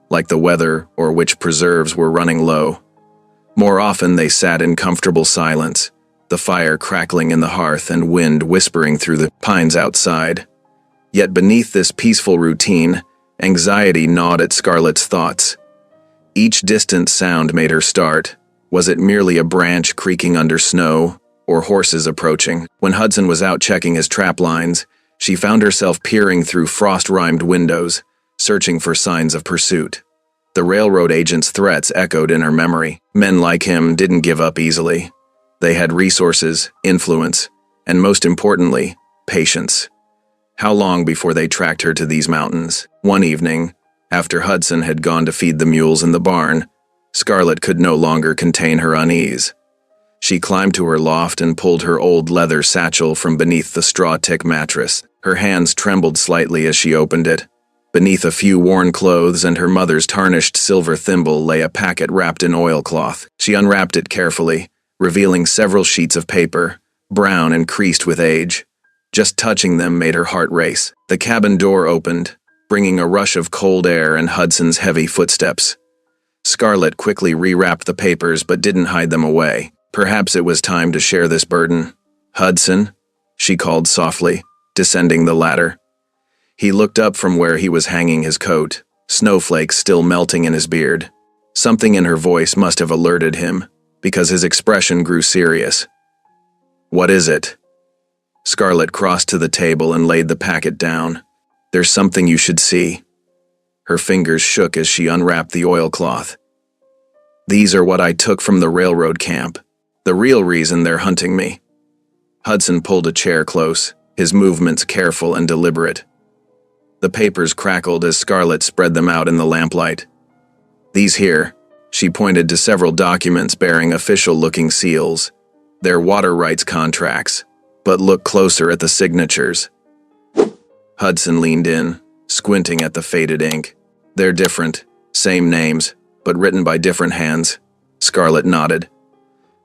like the weather or which preserves were running low. More often they sat in comfortable silence, the fire crackling in the hearth and wind whispering through the pines outside. Yet beneath this peaceful routine, anxiety gnawed at Scarlett's thoughts. Each distant sound made her start. Was it merely a branch creaking under snow, or horses approaching? When Hudson was out checking his trap lines, she found herself peering through frost-rimed windows, searching for signs of pursuit. The railroad agent's threats echoed in her memory. Men like him didn't give up easily. They had resources, influence, and most importantly, patience. How long before they tracked her to these mountains? One evening, after Hudson had gone to feed the mules in the barn, Scarlett could no longer contain her unease. She climbed to her loft and pulled her old leather satchel from beneath the straw-tick mattress. Her hands trembled slightly as she opened it. Beneath a few worn clothes and her mother's tarnished silver thimble lay a packet wrapped in oilcloth. She unwrapped it carefully, revealing several sheets of paper, brown and creased with age. Just touching them made her heart race. The cabin door opened, bringing a rush of cold air and Hudson's heavy footsteps. Scarlett quickly rewrapped the papers but didn't hide them away. Perhaps it was time to share this burden. "Hudson," she called softly, descending the ladder. He looked up from where he was hanging his coat, snowflakes still melting in his beard. Something in her voice must have alerted him, because his expression grew serious. "What is it?" Scarlett crossed to the table and laid the packet down. "There's something you should see." Her fingers shook as she unwrapped the oilcloth. "These are what I took from the railroad camp. The real reason they're hunting me." Hudson pulled a chair close, his movements careful and deliberate. The papers crackled as Scarlett spread them out in the lamplight. "These here," she pointed to several documents bearing official-looking seals. "They're water rights contracts, but look closer at the signatures." Hudson leaned in, squinting at the faded ink. "They're different, same names, but written by different hands." Scarlett nodded.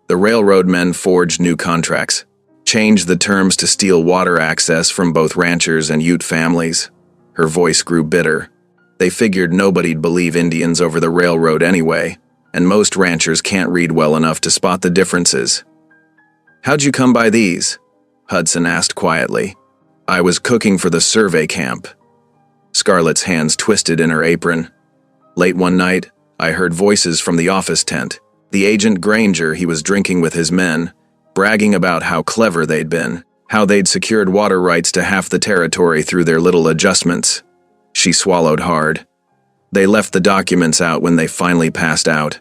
The railroad men forged new contracts, changed the terms to steal water access from both ranchers and Ute families. Her voice grew bitter. They figured nobody'd believe Indians over the railroad anyway, and most ranchers can't read well enough to spot the differences. "How'd you come by these?" Hudson asked quietly. "I was cooking for the survey camp." Scarlett's hands twisted in her apron. "Late one night, I heard voices from the office tent. The agent Granger he was drinking with his men, bragging about how clever they'd been, how they'd secured water rights to half the territory through their little adjustments." She swallowed hard. "They left the documents out when they finally passed out.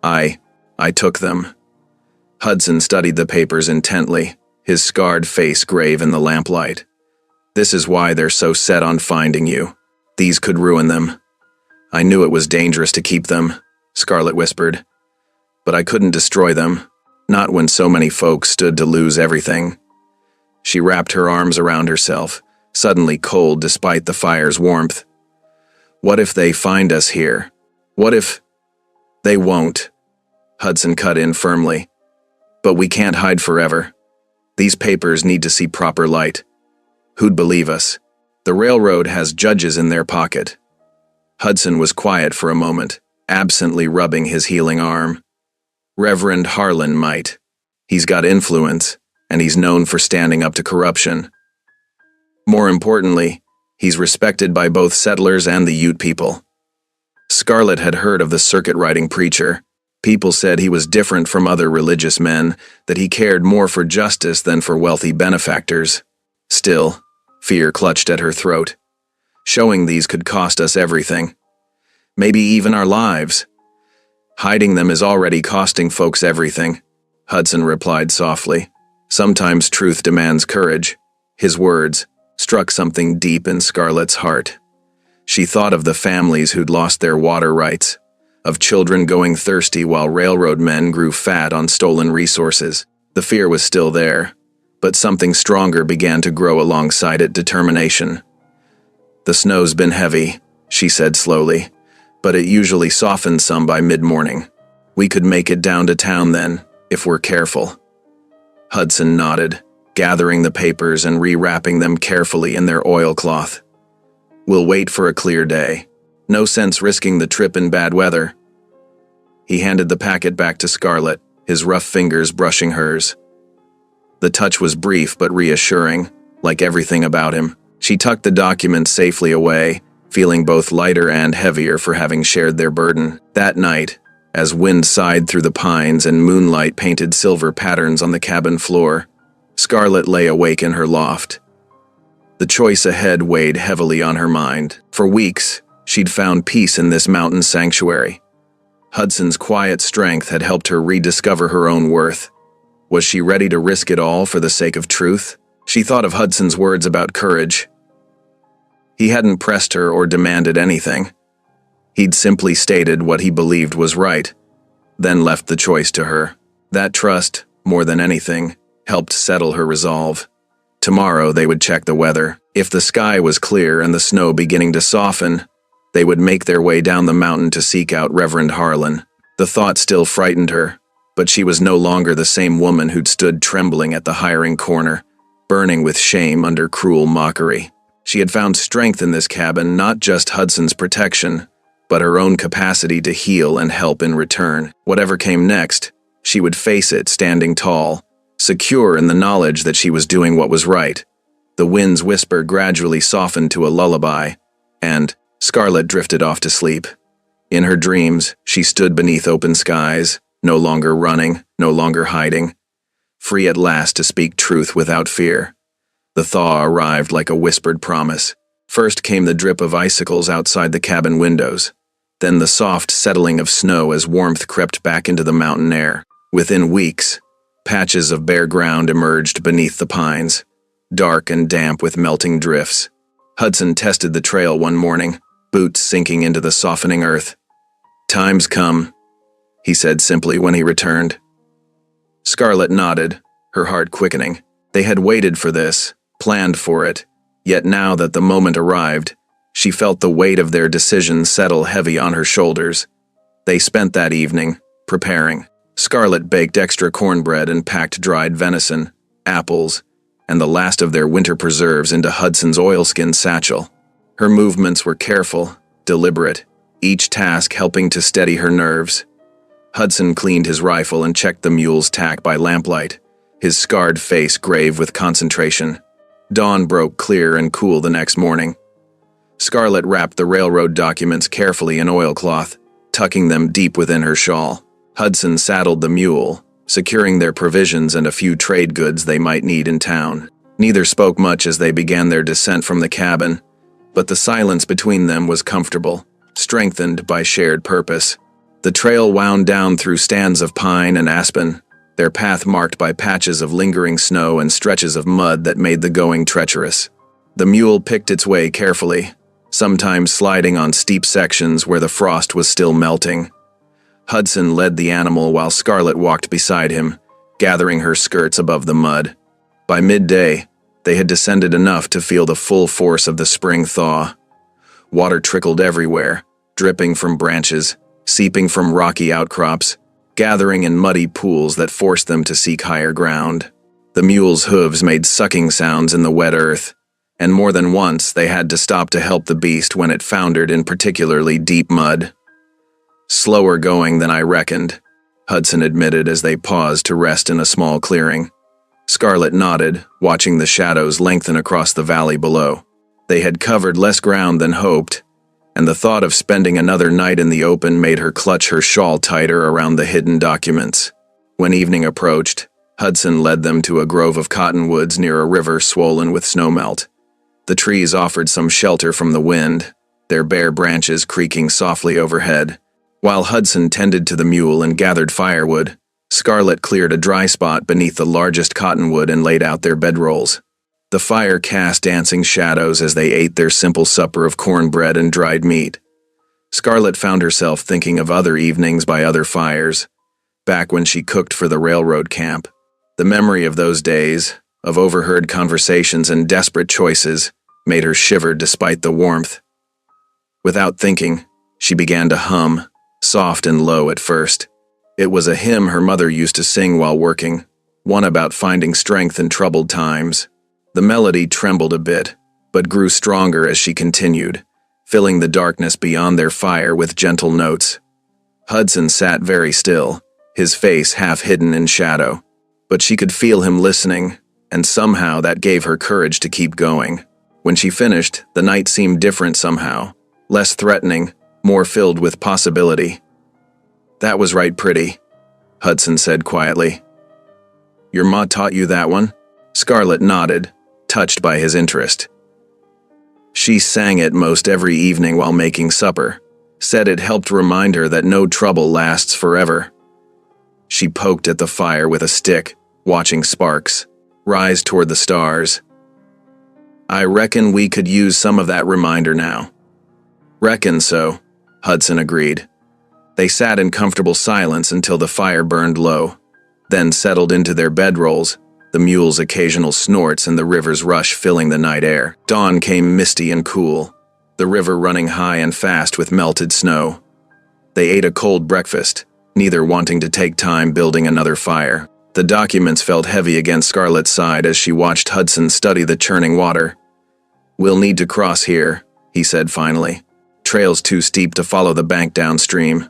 I took them." Hudson studied the papers intently, his scarred face grave in the lamplight. "This is why they're so set on finding you. These could ruin them." "I knew it was dangerous to keep them," Scarlett whispered. "But I couldn't destroy them, not when so many folks stood to lose everything." She wrapped her arms around herself, suddenly cold despite the fire's warmth. "What if they find us here? What if—" "They won't," Hudson cut in firmly. "But we can't hide forever. These papers need to see proper light. Who'd believe us? The railroad has judges in their pocket." Hudson was quiet for a moment, absently rubbing his healing arm. "Reverend Harlan might. He's got influence, and he's known for standing up to corruption. More importantly, he's respected by both settlers and the Ute people." Scarlett had heard of the circuit-riding preacher. People said he was different from other religious men, that he cared more for justice than for wealthy benefactors. Still, fear clutched at her throat. Showing these could cost us everything. Maybe even our lives. "Hiding them is already costing folks everything," Hudson replied softly. "Sometimes truth demands courage." His words struck something deep in Scarlett's heart. She thought of the families who'd lost their water rights, of children going thirsty while railroad men grew fat on stolen resources. The fear was still there, but something stronger began to grow alongside it: determination. "The snow's been heavy," she said slowly, "but it usually softens some by mid-morning. We could make it down to town then, if we're careful." Hudson nodded, gathering the papers and rewrapping them carefully in their oilcloth. "We'll wait for a clear day. No sense risking the trip in bad weather." He handed the packet back to Scarlett, his rough fingers brushing hers. The touch was brief but reassuring, like everything about him. She tucked the document safely away, feeling both lighter and heavier for having shared their burden. That night, as wind sighed through the pines and moonlight painted silver patterns on the cabin floor, Scarlett lay awake in her loft. The choice ahead weighed heavily on her mind. For weeks, she'd found peace in this mountain sanctuary. Hudson's quiet strength had helped her rediscover her own worth. Was she ready to risk it all for the sake of truth? She thought of Hudson's words about courage. He hadn't pressed her or demanded anything. He'd simply stated what he believed was right, then left the choice to her. That trust, more than anything, helped settle her resolve. Tomorrow they would check the weather. If the sky was clear and the snow beginning to soften, they would make their way down the mountain to seek out Reverend Harlan. The thought still frightened her, but she was no longer the same woman who'd stood trembling at the hiring corner, burning with shame under cruel mockery. She had found strength in this cabin, not just Hudson's protection, but her own capacity to heal and help in return. Whatever came next, she would face it standing tall, secure in the knowledge that she was doing what was right. The wind's whisper gradually softened to a lullaby, and Scarlett drifted off to sleep. In her dreams, she stood beneath open skies, no longer running, no longer hiding, free at last to speak truth without fear. The thaw arrived like a whispered promise. First came the drip of icicles outside the cabin windows, then the soft settling of snow as warmth crept back into the mountain air. Within weeks, patches of bare ground emerged beneath the pines, dark and damp with melting drifts. Hudson tested the trail one morning, boots sinking into the softening earth. "Time's come," he said simply when he returned. Scarlett nodded, her heart quickening. They had waited for this, planned for it, yet now that the moment arrived, she felt the weight of their decision settle heavy on her shoulders. They spent that evening, preparing. Scarlett baked extra cornbread and packed dried venison, apples, and the last of their winter preserves into Hudson's oilskin satchel. Her movements were careful, deliberate, each task helping to steady her nerves. Hudson cleaned his rifle and checked the mule's tack by lamplight, his scarred face grave with concentration. Dawn broke clear and cool the next morning. Scarlett wrapped the railroad documents carefully in oilcloth, tucking them deep within her shawl. Hudson saddled the mule, securing their provisions and a few trade goods they might need in town. Neither spoke much as they began their descent from the cabin, but the silence between them was comfortable, strengthened by shared purpose. The trail wound down through stands of pine and aspen, their path marked by patches of lingering snow and stretches of mud that made the going treacherous. The mule picked its way carefully, sometimes sliding on steep sections where the frost was still melting. Hudson led the animal while Scarlett walked beside him, gathering her skirts above the mud. By midday, they had descended enough to feel the full force of the spring thaw. Water trickled everywhere, dripping from branches, seeping from rocky outcrops, gathering in muddy pools that forced them to seek higher ground. The mule's hooves made sucking sounds in the wet earth, and more than once they had to stop to help the beast when it foundered in particularly deep mud. "Slower going than I reckoned," Hudson admitted as they paused to rest in a small clearing. Scarlett nodded, watching the shadows lengthen across the valley below. They had covered less ground than hoped, and the thought of spending another night in the open made her clutch her shawl tighter around the hidden documents. When evening approached, Hudson led them to a grove of cottonwoods near a river swollen with snowmelt. The trees offered some shelter from the wind, their bare branches creaking softly overhead. While Hudson tended to the mule and gathered firewood, Scarlett cleared a dry spot beneath the largest cottonwood and laid out their bedrolls. The fire cast dancing shadows as they ate their simple supper of cornbread and dried meat. Scarlett found herself thinking of other evenings by other fires, back when she cooked for the railroad camp. The memory of those days, of overheard conversations and desperate choices, made her shiver despite the warmth. Without thinking, she began to hum, soft and low at first. It was a hymn her mother used to sing while working, one about finding strength in troubled times. The melody trembled a bit, but grew stronger as she continued, filling the darkness beyond their fire with gentle notes. Hudson sat very still, his face half hidden in shadow, but she could feel him listening, and somehow that gave her courage to keep going. When she finished, the night seemed different somehow, less threatening, more filled with possibility. "That was right pretty," Hudson said quietly. "Your ma taught you that one?" Scarlett nodded, touched by his interest. She sang it most every evening while making supper, said it helped remind her that no trouble lasts forever. She poked at the fire with a stick, watching sparks rise toward the stars. "I reckon we could use some of that reminder now." "Reckon so," Hudson agreed. They sat in comfortable silence until the fire burned low, then settled into their bedrolls, the mule's occasional snorts and the river's rush filling the night air. Dawn came misty and cool, the river running high and fast with melted snow. They ate a cold breakfast, neither wanting to take time building another fire. The documents felt heavy against Scarlett's side as she watched Hudson study the churning water. "We'll need to cross here," he said finally. "Trail's too steep to follow the bank downstream."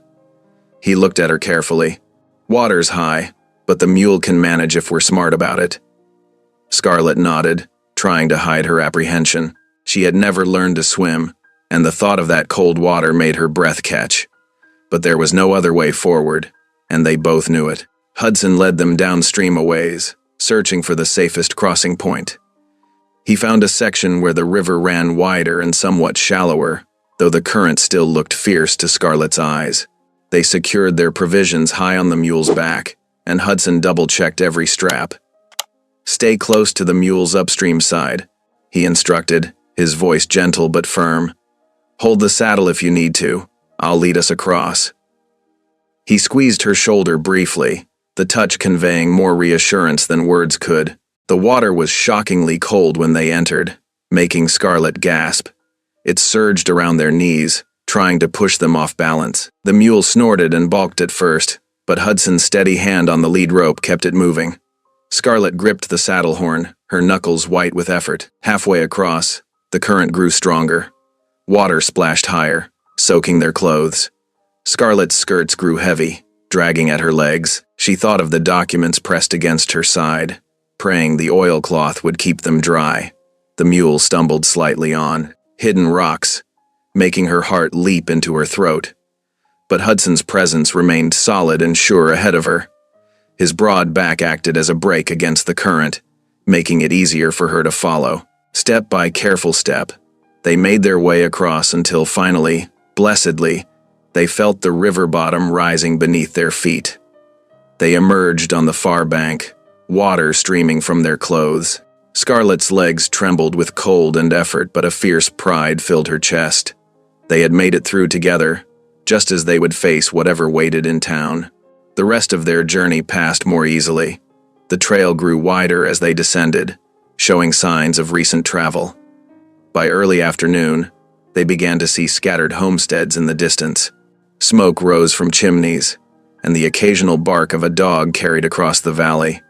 He looked at her carefully. "Water's high, but the mule can manage if we're smart about it." Scarlett nodded, trying to hide her apprehension. She had never learned to swim, and the thought of that cold water made her breath catch. But there was no other way forward, and they both knew it. Hudson led them downstream a ways, searching for the safest crossing point. He found a section where the river ran wider and somewhat shallower, though the current still looked fierce to Scarlett's eyes. They secured their provisions high on the mule's back, and Hudson double-checked every strap. "Stay close to the mule's upstream side," he instructed, his voice gentle but firm. "Hold the saddle if you need to. I'll lead us across." He squeezed her shoulder briefly, the touch conveying more reassurance than words could. The water was shockingly cold when they entered, making Scarlett gasp. It surged around their knees, trying to push them off balance. The mule snorted and balked at first, but Hudson's steady hand on the lead rope kept it moving. Scarlett gripped the saddle horn, her knuckles white with effort. Halfway across, the current grew stronger. Water splashed higher, soaking their clothes. Scarlett's skirts grew heavy, dragging at her legs. She thought of the documents pressed against her side, praying the oilcloth would keep them dry. The mule stumbled slightly on hidden rocks, making her heart leap into her throat. But Hudson's presence remained solid and sure ahead of her. His broad back acted as a brake against the current, making it easier for her to follow. Step by careful step, they made their way across until finally, blessedly, they felt the river bottom rising beneath their feet. They emerged on the far bank, water streaming from their clothes. Scarlett's legs trembled with cold and effort, but a fierce pride filled her chest. They had made it through together, just as they would face whatever waited in town. The rest of their journey passed more easily. The trail grew wider as they descended, showing signs of recent travel. By early afternoon, they began to see scattered homesteads in the distance. Smoke rose from chimneys, and the occasional bark of a dog carried across the valley.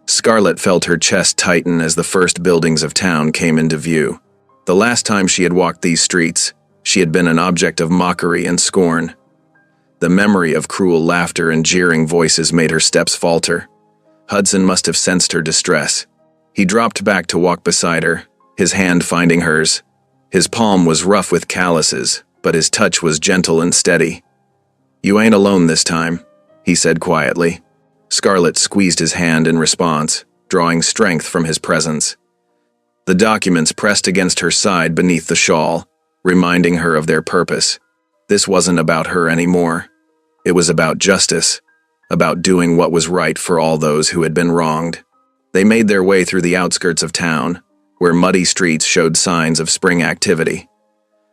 Scarlett felt her chest tighten as the first buildings of town came into view. The last time she had walked these streets, she had been an object of mockery and scorn. The memory of cruel laughter and jeering voices made her steps falter. Hudson must have sensed her distress. He dropped back to walk beside her, his hand finding hers. His palm was rough with calluses, but his touch was gentle and steady. "You ain't alone this time," he said quietly. Scarlett squeezed his hand in response, drawing strength from his presence. The documents pressed against her side beneath the shawl, reminding her of their purpose. This wasn't about her anymore. It was about justice, about doing what was right for all those who had been wronged. They made their way through the outskirts of town, where muddy streets showed signs of spring activity.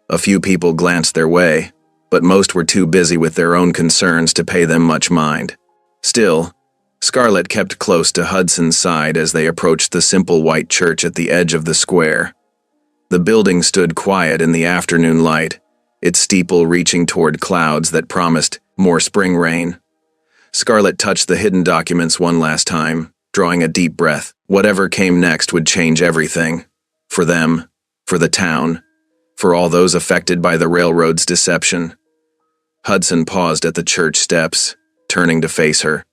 A few people glanced their way, but most were too busy with their own concerns to pay them much mind. Still, Scarlett kept close to Hudson's side as they approached the simple white church at the edge of the square. The building stood quiet in the afternoon light, its steeple reaching toward clouds that promised more spring rain. Scarlett touched the hidden documents one last time, drawing a deep breath. Whatever came next would change everything. For them, for the town, for all those affected by the railroad's deception. Hudson paused at the church steps, turning to face her.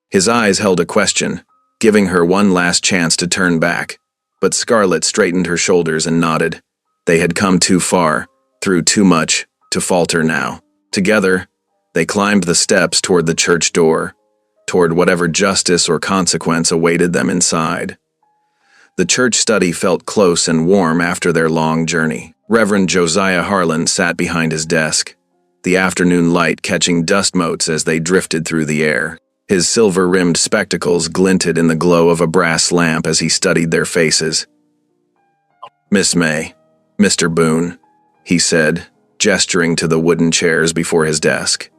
His eyes held a question, giving her one last chance to turn back. But Scarlett straightened her shoulders and nodded. They had come too far, through too much, to falter now. Together, they climbed the steps toward the church door, toward whatever justice or consequence awaited them inside. The church study felt close and warm after their long journey. Reverend Josiah Harlan sat behind his desk, the afternoon light catching dust motes as they drifted through the air. His silver-rimmed spectacles glinted in the glow of a brass lamp as he studied their faces. "Miss May, Mr. Boone," he said, gesturing to the wooden chairs before his desk.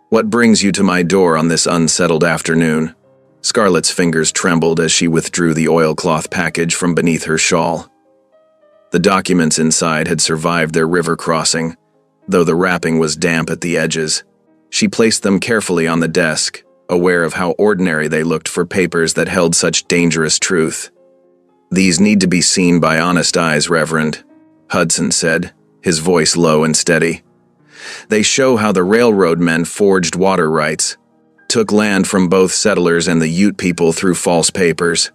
"What brings you to my door on this unsettled afternoon?" Scarlett's fingers trembled as she withdrew the oilcloth package from beneath her shawl. The documents inside had survived their river crossing, though the wrapping was damp at the edges. She placed them carefully on the desk, aware of how ordinary they looked for papers that held such dangerous truth. "These need to be seen by honest eyes, Reverend," Hudson said, his voice low and steady. "They show how the railroad men forged water rights, took land from both settlers and the Ute people through false papers."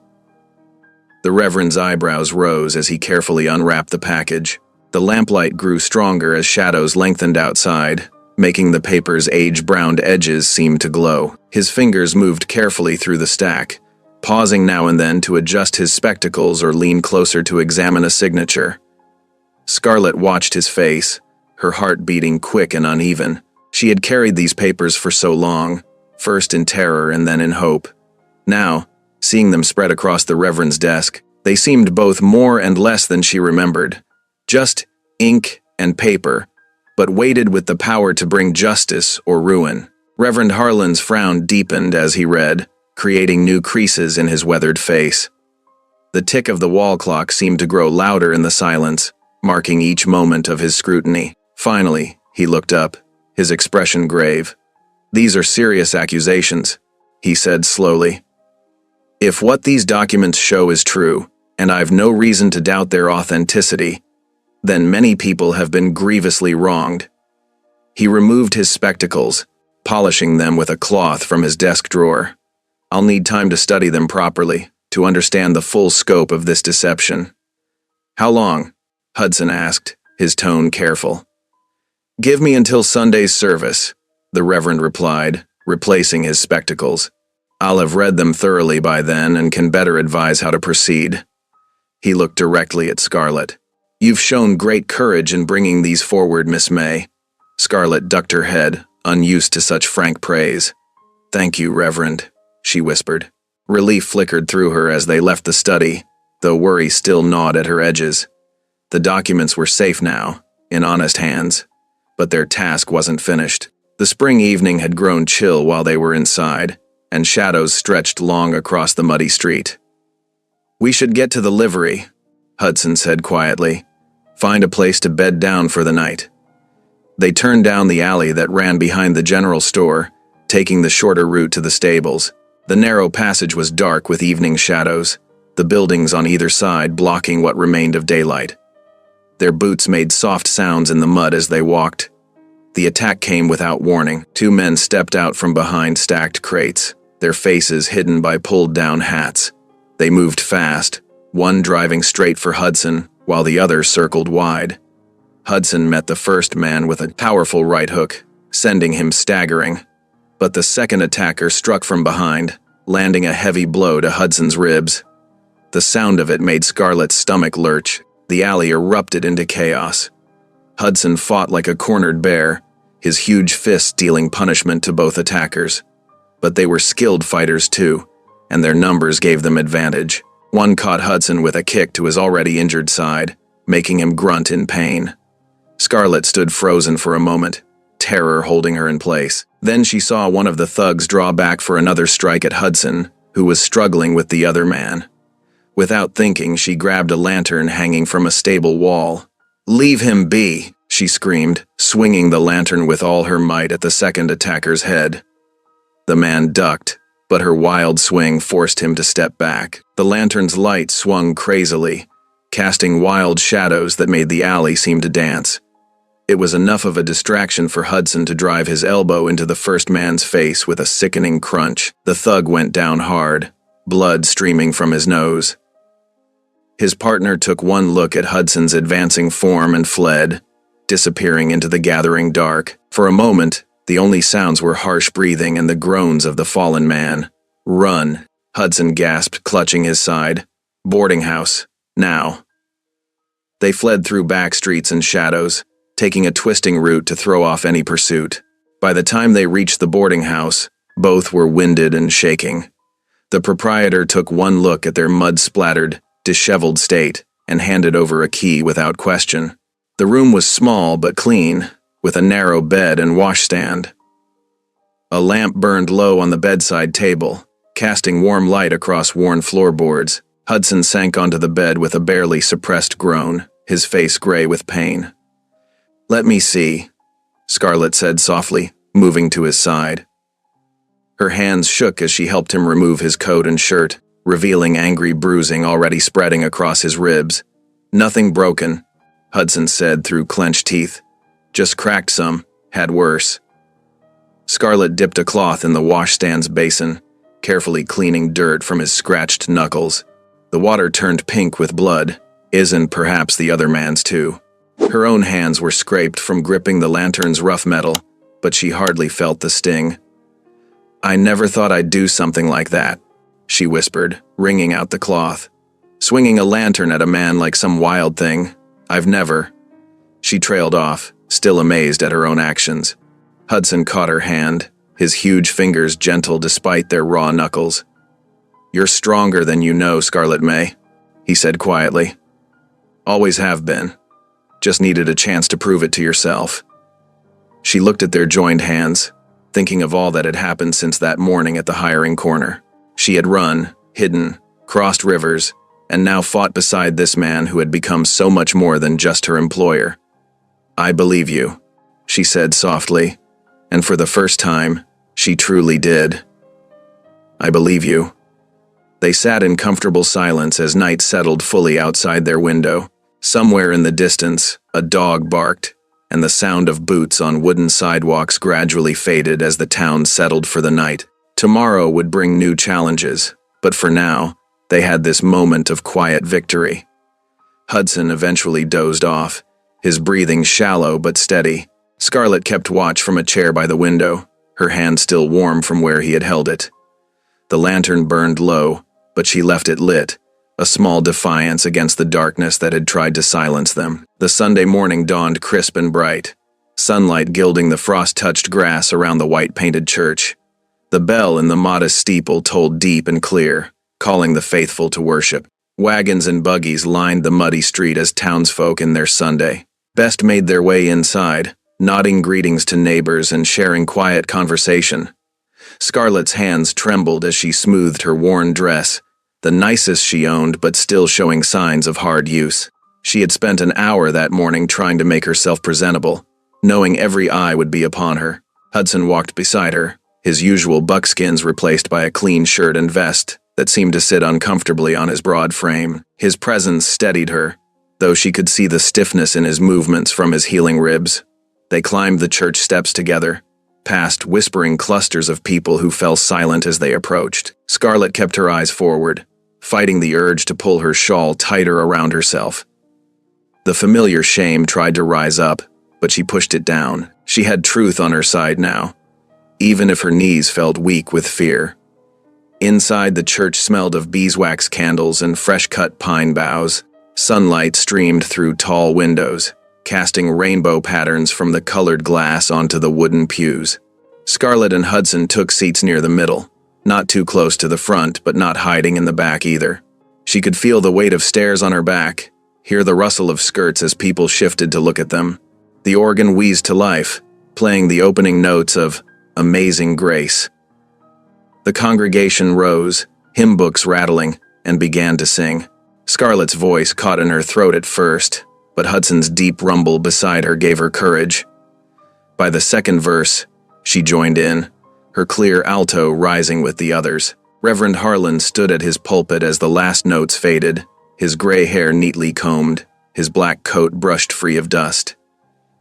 The Reverend's eyebrows rose as he carefully unwrapped the package. The lamplight grew stronger as shadows lengthened outside, making the paper's age-browned edges seem to glow. His fingers moved carefully through the stack, pausing now and then to adjust his spectacles or lean closer to examine a signature. Scarlett watched his face, her heart beating quick and uneven. She had carried these papers for so long, first in terror and then in hope. Now, seeing them spread across the Reverend's desk, they seemed both more and less than she remembered. Just ink and paper, but weighted with the power to bring justice or ruin. Reverend Harlan's frown deepened as he read, creating new creases in his weathered face. The tick of the wall clock seemed to grow louder in the silence, marking each moment of his scrutiny. Finally, he looked up, his expression grave. "These are serious accusations," he said slowly. "If what these documents show is true, and I've no reason to doubt their authenticity, then many people have been grievously wronged." He removed his spectacles, polishing them with a cloth from his desk drawer. "I'll need time to study them properly, to understand the full scope of this deception." "How long?" Hudson asked, his tone careful. "Give me until Sunday's service," the Reverend replied, replacing his spectacles. "I'll have read them thoroughly by then and can better advise how to proceed." He looked directly at Scarlett. "You've shown great courage in bringing these forward, Miss May." Scarlett ducked her head, unused to such frank praise. "Thank you, Reverend," she whispered. Relief flickered through her as they left the study, though worry still gnawed at her edges. The documents were safe now, in honest hands, but their task wasn't finished. The spring evening had grown chill while they were inside, and shadows stretched long across the muddy street. "We should get to the livery," Hudson said quietly. "Find a place to bed down for the night." They turned down the alley that ran behind the general store, taking the shorter route to the stables. The narrow passage was dark with evening shadows, the buildings on either side blocking what remained of daylight. Their boots made soft sounds in the mud as they walked. The attack came without warning. Two men stepped out from behind stacked crates, their faces hidden by pulled-down hats. They moved fast, one driving straight for Hudson, while the other circled wide. Hudson met the first man with a powerful right hook, sending him staggering. But the second attacker struck from behind, landing a heavy blow to Hudson's ribs. The sound of it made Scarlett's stomach lurch. The alley erupted into chaos. Hudson fought like a cornered bear, his huge fists dealing punishment to both attackers. But they were skilled fighters too, and their numbers gave them advantage. One caught Hudson with a kick to his already injured side, making him grunt in pain. Scarlett stood frozen for a moment, terror holding her in place. Then she saw one of the thugs draw back for another strike at Hudson, who was struggling with the other man. Without thinking, she grabbed a lantern hanging from a stable wall. "Leave him be," she screamed, swinging the lantern with all her might at the second attacker's head. The man ducked, but her wild swing forced him to step back. The lantern's light swung crazily, casting wild shadows that made the alley seem to dance. It was enough of a distraction for Hudson to drive his elbow into the first man's face with a sickening crunch. The thug went down hard, blood streaming from his nose. His partner took one look at Hudson's advancing form and fled, disappearing into the gathering dark. For a moment, the only sounds were harsh breathing and the groans of the fallen man. "Run," Hudson gasped, clutching his side. "Boarding house, now." They fled through back streets and shadows, taking a twisting route to throw off any pursuit. By the time they reached the boarding house, both were winded and shaking. The proprietor took one look at their mud-splattered, disheveled state and handed over a key without question. The room was small but clean, with a narrow bed and washstand. A lamp burned low on the bedside table, casting warm light across worn floorboards. Hudson sank onto the bed with a barely suppressed groan, his face gray with pain. "Let me see," Scarlett said softly, moving to his side. Her hands shook as she helped him remove his coat and shirt, revealing angry bruising already spreading across his ribs. "Nothing broken," Hudson said through clenched teeth. "Just cracked some, had worse." Scarlett dipped a cloth in the washstand's basin, carefully cleaning dirt from his scratched knuckles. The water turned pink with blood, his and perhaps the other man's too. Her own hands were scraped from gripping the lantern's rough metal, but she hardly felt the sting. "I never thought I'd do something like that," she whispered, wringing out the cloth. "Swinging a lantern at a man like some wild thing. I've never." She trailed off, still amazed at her own actions. Hudson caught her hand, his huge fingers gentle despite their raw knuckles. "You're stronger than you know, Scarlett May," he said quietly. "Always have been. Just needed a chance to prove it to yourself." She looked at their joined hands, thinking of all that had happened since that morning at the hiring corner. She had run, hidden, crossed rivers, and now fought beside this man who had become so much more than just her employer. "I believe you," she said softly, and for the first time, she truly did. "I believe you." They sat in comfortable silence as night settled fully outside their window. Somewhere in the distance, a dog barked, and the sound of boots on wooden sidewalks gradually faded as the town settled for the night. Tomorrow would bring new challenges, but for now, they had this moment of quiet victory. Hudson eventually dozed off, his breathing shallow but steady. Scarlett kept watch from a chair by the window, her hand still warm from where he had held it. The lantern burned low, but she left it lit, a small defiance against the darkness that had tried to silence them. The Sunday morning dawned crisp and bright, sunlight gilding the frost-touched grass around the white-painted church. The bell in the modest steeple tolled deep and clear, calling the faithful to worship. Wagons and buggies lined the muddy street as townsfolk in their Sunday best made their way inside, nodding greetings to neighbors and sharing quiet conversation. Scarlett's hands trembled as she smoothed her worn dress, the nicest she owned but still showing signs of hard use. She had spent an hour that morning trying to make herself presentable, knowing every eye would be upon her. Hudson walked beside her, his usual buckskins replaced by a clean shirt and vest that seemed to sit uncomfortably on his broad frame. His presence steadied her, though she could see the stiffness in his movements from his healing ribs. They climbed the church steps together, past whispering clusters of people who fell silent as they approached. Scarlett kept her eyes forward, fighting the urge to pull her shawl tighter around herself. The familiar shame tried to rise up, but she pushed it down. She had truth on her side now, even if her knees felt weak with fear. Inside, the church smelled of beeswax candles and fresh-cut pine boughs. Sunlight streamed through tall windows, casting rainbow patterns from the colored glass onto the wooden pews. Scarlett and Hudson took seats near the middle, not too close to the front, but not hiding in the back either. She could feel the weight of stairs on her back, hear the rustle of skirts as people shifted to look at them. The organ wheezed to life, playing the opening notes of Amazing Grace. The congregation rose, hymn books rattling, and began to sing. Scarlett's voice caught in her throat at first, but Hudson's deep rumble beside her gave her courage. By the second verse, she joined in, her clear alto rising with the others. Reverend Harlan stood at his pulpit as the last notes faded, his gray hair neatly combed, his black coat brushed free of dust.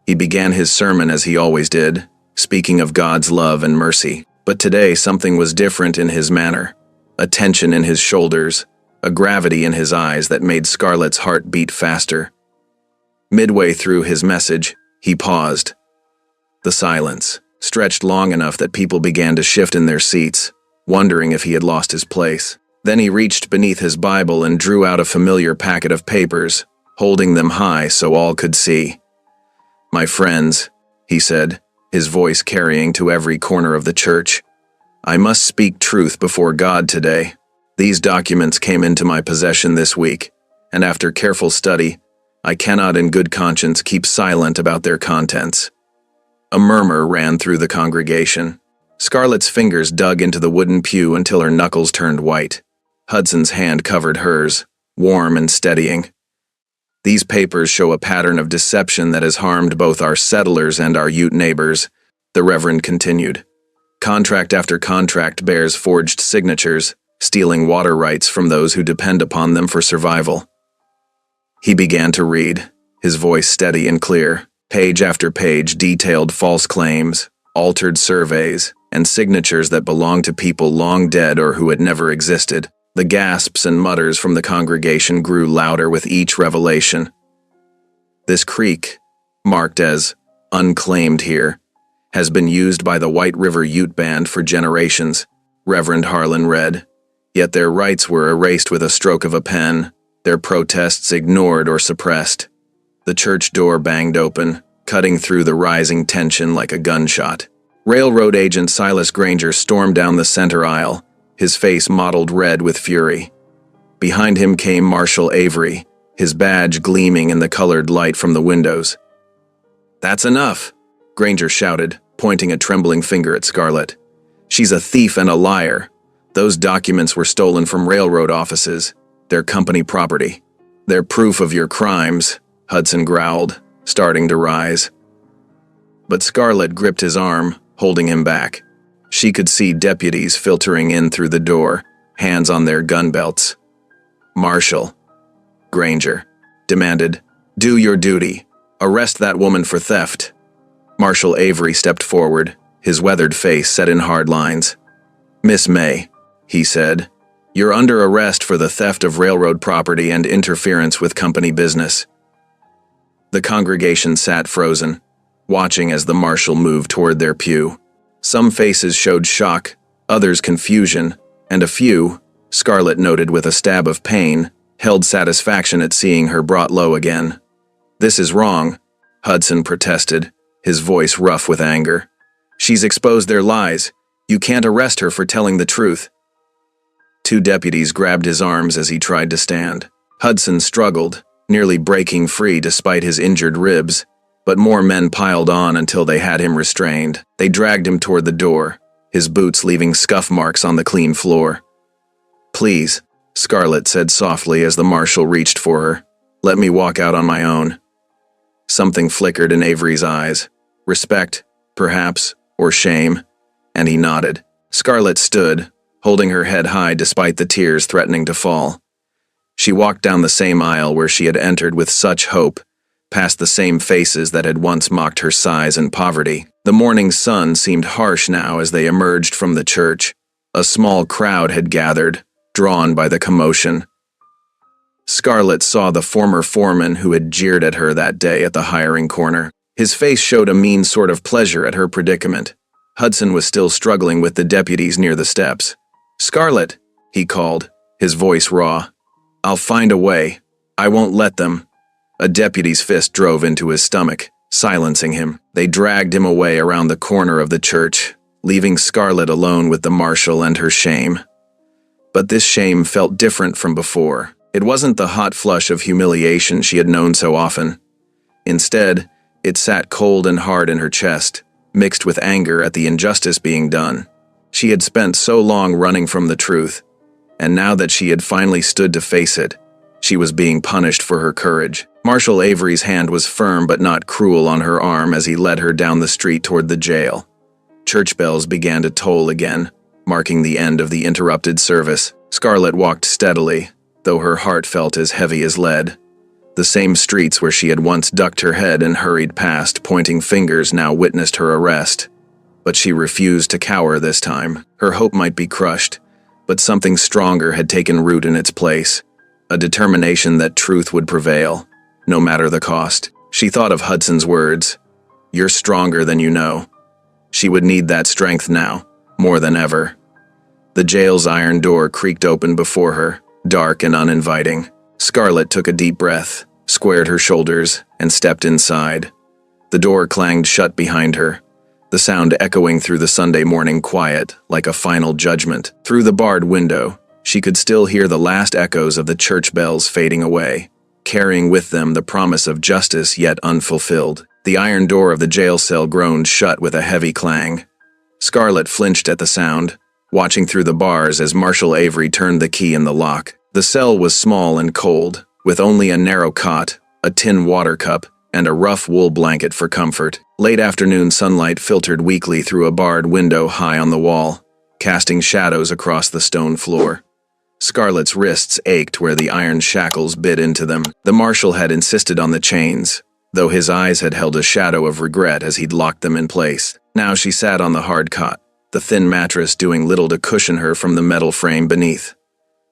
He began his sermon as he always did, speaking of God's love and mercy. But today something was different in his manner, a tension in his shoulders, a gravity in his eyes that made Scarlett's heart beat faster. Midway through his message, he paused. The silence stretched long enough that people began to shift in their seats, wondering if he had lost his place. Then he reached beneath his Bible and drew out a familiar packet of papers, holding them high so all could see. "My friends," he said, his voice carrying to every corner of the church, "I must speak truth before God today. These documents came into my possession this week, and after careful study, I cannot in good conscience keep silent about their contents." A murmur ran through the congregation. Scarlett's fingers dug into the wooden pew until her knuckles turned white. Hudson's hand covered hers, warm and steadying. "These papers show a pattern of deception that has harmed both our settlers and our Ute neighbors," the Reverend continued. "Contract after contract bears forged signatures, stealing water rights from those who depend upon them for survival." He began to read, his voice steady and clear. Page after page detailed false claims, altered surveys, and signatures that belonged to people long dead or who had never existed. The gasps and mutters from the congregation grew louder with each revelation. "This creek, marked as unclaimed here, has been used by the White River Ute Band for generations," Reverend Harlan read. "Yet their rights were erased with a stroke of a pen, their protests ignored or suppressed." The church door banged open, cutting through the rising tension like a gunshot. Railroad agent Silas Granger stormed down the center aisle, his face mottled red with fury. Behind him came Marshal Avery, his badge gleaming in the colored light from the windows. "That's enough," Granger shouted, pointing a trembling finger at Scarlett. "She's a thief and a liar. Those documents were stolen from railroad offices. They're company property." "They're proof of your crimes," Hudson growled, starting to rise. But Scarlett gripped his arm, holding him back. She could see deputies filtering in through the door, hands on their gun belts. "Marshal," Granger demanded, "do your duty. Arrest that woman for theft." Marshal Avery stepped forward, his weathered face set in hard lines. "Miss May," he said, "you're under arrest for the theft of railroad property and interference with company business." The congregation sat frozen, watching as the marshal moved toward their pew. Some faces showed shock, others confusion, and a few, Scarlett noted with a stab of pain, held satisfaction at seeing her brought low again. "This is wrong," Hudson protested, his voice rough with anger. "She's exposed their lies. You can't arrest her for telling the truth." Two deputies grabbed his arms as he tried to stand. Hudson struggled, nearly breaking free despite his injured ribs, but more men piled on until they had him restrained. They dragged him toward the door, his boots leaving scuff marks on the clean floor. "Please," Scarlett said softly as the marshal reached for her. "Let me walk out on my own." Something flickered in Avery's eyes. Respect, perhaps, or shame, and he nodded. Scarlett stood, holding her head high despite the tears threatening to fall. She walked down the same aisle where she had entered with such hope, past the same faces that had once mocked her size and poverty. The morning sun seemed harsh now as they emerged from the church. A small crowd had gathered, drawn by the commotion. Scarlett saw the former foreman who had jeered at her that day at the hiring corner. His face showed a mean sort of pleasure at her predicament. Hudson was still struggling with the deputies near the steps. "Scarlett," he called, his voice raw. "I'll find a way. I won't let them." A deputy's fist drove into his stomach, silencing him. They dragged him away around the corner of the church, leaving Scarlett alone with the marshal and her shame. But this shame felt different from before. It wasn't the hot flush of humiliation she had known so often. Instead, it sat cold and hard in her chest, mixed with anger at the injustice being done. She had spent so long running from the truth, And now that she had finally stood to face it, she was being punished for her courage. Marshal Avery's hand was firm but not cruel on her arm as he led her down the street toward the jail. Church bells began to toll again, marking the end of the interrupted service. Scarlett walked steadily, though her heart felt as heavy as lead. The same streets where she had once ducked her head and hurried past, pointing fingers, now witnessed her arrest. But she refused to cower this time. Her hope might be crushed, but something stronger had taken root in its place, a determination that truth would prevail, no matter the cost. She thought of Hudson's words, "You're stronger than you know." She would need that strength now, more than ever. The jail's iron door creaked open before her, dark and uninviting. Scarlett took a deep breath, squared her shoulders, and stepped inside. The door clanged shut behind her, the sound echoing through the Sunday morning quiet like a final judgment. Through the barred window, she could still hear the last echoes of the church bells fading away, carrying with them the promise of justice yet unfulfilled. The iron door of the jail cell groaned shut with a heavy clang. Scarlett flinched at the sound, watching through the bars as Marshal Avery turned the key in the lock. The cell was small and cold, with only a narrow cot, a tin water cup, and a rough wool blanket for comfort. Late afternoon sunlight filtered weakly through a barred window high on the wall, casting shadows across the stone floor. Scarlett's wrists ached where the iron shackles bit into them. The marshal had insisted on the chains, though his eyes had held a shadow of regret as he'd locked them in place. Now she sat on the hard cot, the thin mattress doing little to cushion her from the metal frame beneath.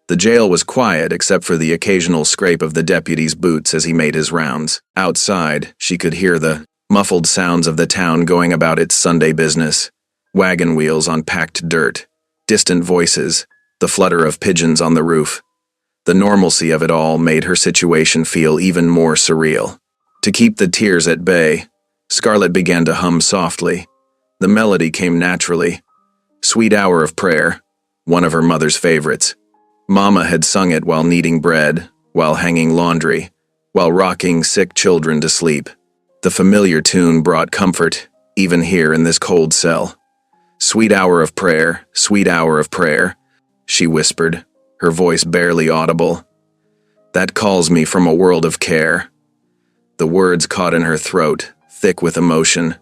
The jail was quiet except for the occasional scrape of the deputy's boots as he made his rounds. Outside, she could hear the muffled sounds of the town going about its Sunday business. Wagon wheels on packed dirt, distant voices, the flutter of pigeons on the roof. The normalcy of it all made her situation feel even more surreal. To keep the tears at bay, Scarlett began to hum softly. The melody came naturally. "Sweet Hour of Prayer," one of her mother's favorites. Mama had sung it while kneading bread, while hanging laundry, while rocking sick children to sleep. The familiar tune brought comfort, even here in this cold cell. "Sweet hour of prayer, sweet hour of prayer," she whispered, her voice barely audible. "That calls me from a world of care." The words caught in her throat, thick with emotion,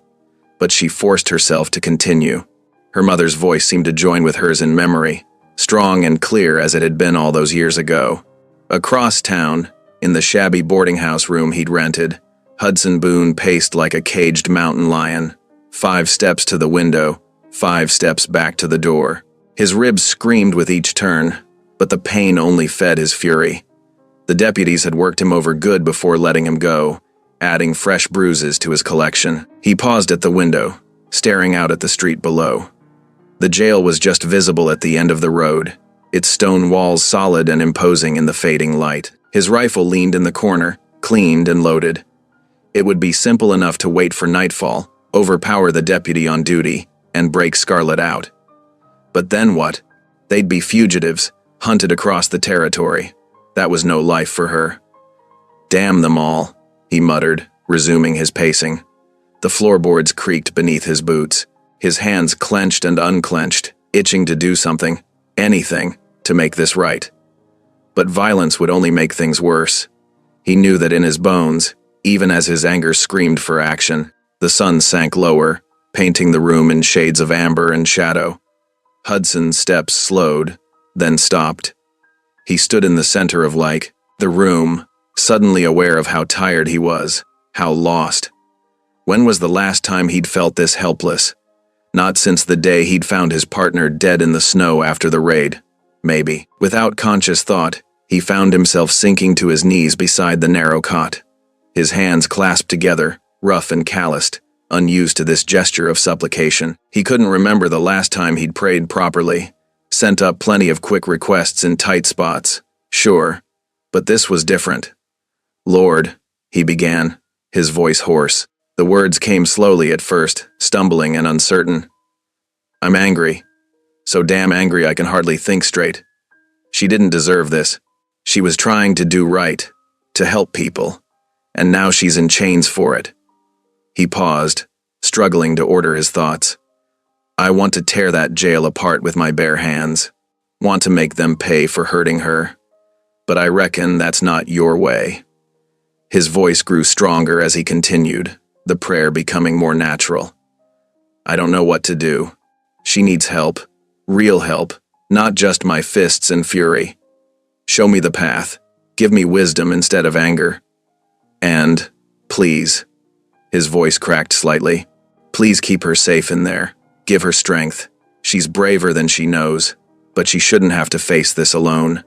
but she forced herself to continue. Her mother's voice seemed to join with hers in memory, strong and clear as it had been all those years ago. Across town, in the shabby boarding house room he'd rented, Hudson Boone paced like a caged mountain lion. 5 steps to the window, 5 steps back to the door. His ribs screamed with each turn, but the pain only fed his fury. The deputies had worked him over good before letting him go, adding fresh bruises to his collection. He paused at the window, staring out at the street below. The jail was just visible at the end of the road, its stone walls solid and imposing in the fading light. His rifle leaned in the corner, cleaned and loaded. It would be simple enough to wait for nightfall, overpower the deputy on duty, and break Scarlett out. But then what? They'd be fugitives, hunted across the territory. That was no life for her. "Damn them all," he muttered, resuming his pacing. The floorboards creaked beneath his boots. His hands clenched and unclenched, itching to do something, anything, to make this right. But violence would only make things worse. He knew that in his bones, even as his anger screamed for action. The sun sank lower, painting the room in shades of amber and shadow. Hudson's steps slowed, then stopped. He stood in the center of the room, suddenly aware of how tired he was, how lost. When was the last time he'd felt this helpless? Not since the day he'd found his partner dead in the snow after the raid. Maybe. Without conscious thought, he found himself sinking to his knees beside the narrow cot. His hands clasped together, rough and calloused, unused to this gesture of supplication. He couldn't remember the last time he'd prayed properly, sent up plenty of quick requests in tight spots. Sure, but this was different. "Lord," he began, his voice hoarse. The words came slowly at first, stumbling and uncertain. "I'm angry. So damn angry I can hardly think straight. She didn't deserve this. She was trying to do right, to help people, and now she's in chains for it." He paused, struggling to order his thoughts. "I want to tear that jail apart with my bare hands. want to make them pay for hurting her. But I reckon that's not your way." His voice grew stronger as he continued, the prayer becoming more natural. "I don't know what to do. She needs help, real help, not just my fists and fury. Show me the path. Give me wisdom instead of anger. And, please," his voice cracked slightly, "please keep her safe in there. Give her strength. She's braver than she knows, but she shouldn't have to face this alone."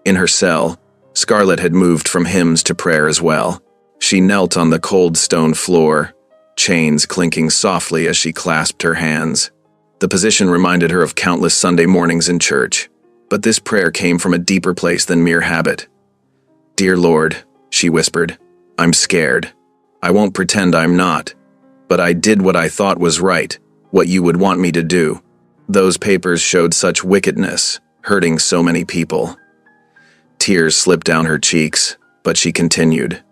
In her cell, Scarlett had moved from hymns to prayer as well. She knelt on the cold stone floor, chains clinking softly as she clasped her hands. The position reminded her of countless Sunday mornings in church, but this prayer came from a deeper place than mere habit. "Dear Lord," she whispered, "I'm scared. I won't pretend I'm not. But I did what I thought was right, what you would want me to do. Those papers showed such wickedness, hurting so many people." Tears slipped down her cheeks, but she continued,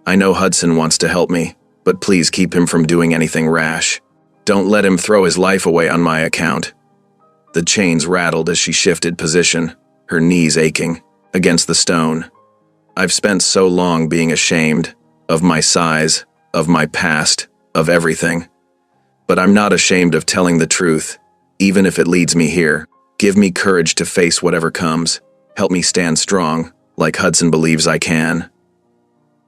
"I know Hudson wants to help me, but please keep him from doing anything rash. Don't let him throw his life away on my account." The chains rattled as she shifted position, her knees aching, against the stone. "I've spent so long being ashamed, of my size, of my past, of everything. But I'm not ashamed of telling the truth, even if it leads me here. Give me courage to face whatever comes. Help me stand strong, like Hudson believes I can."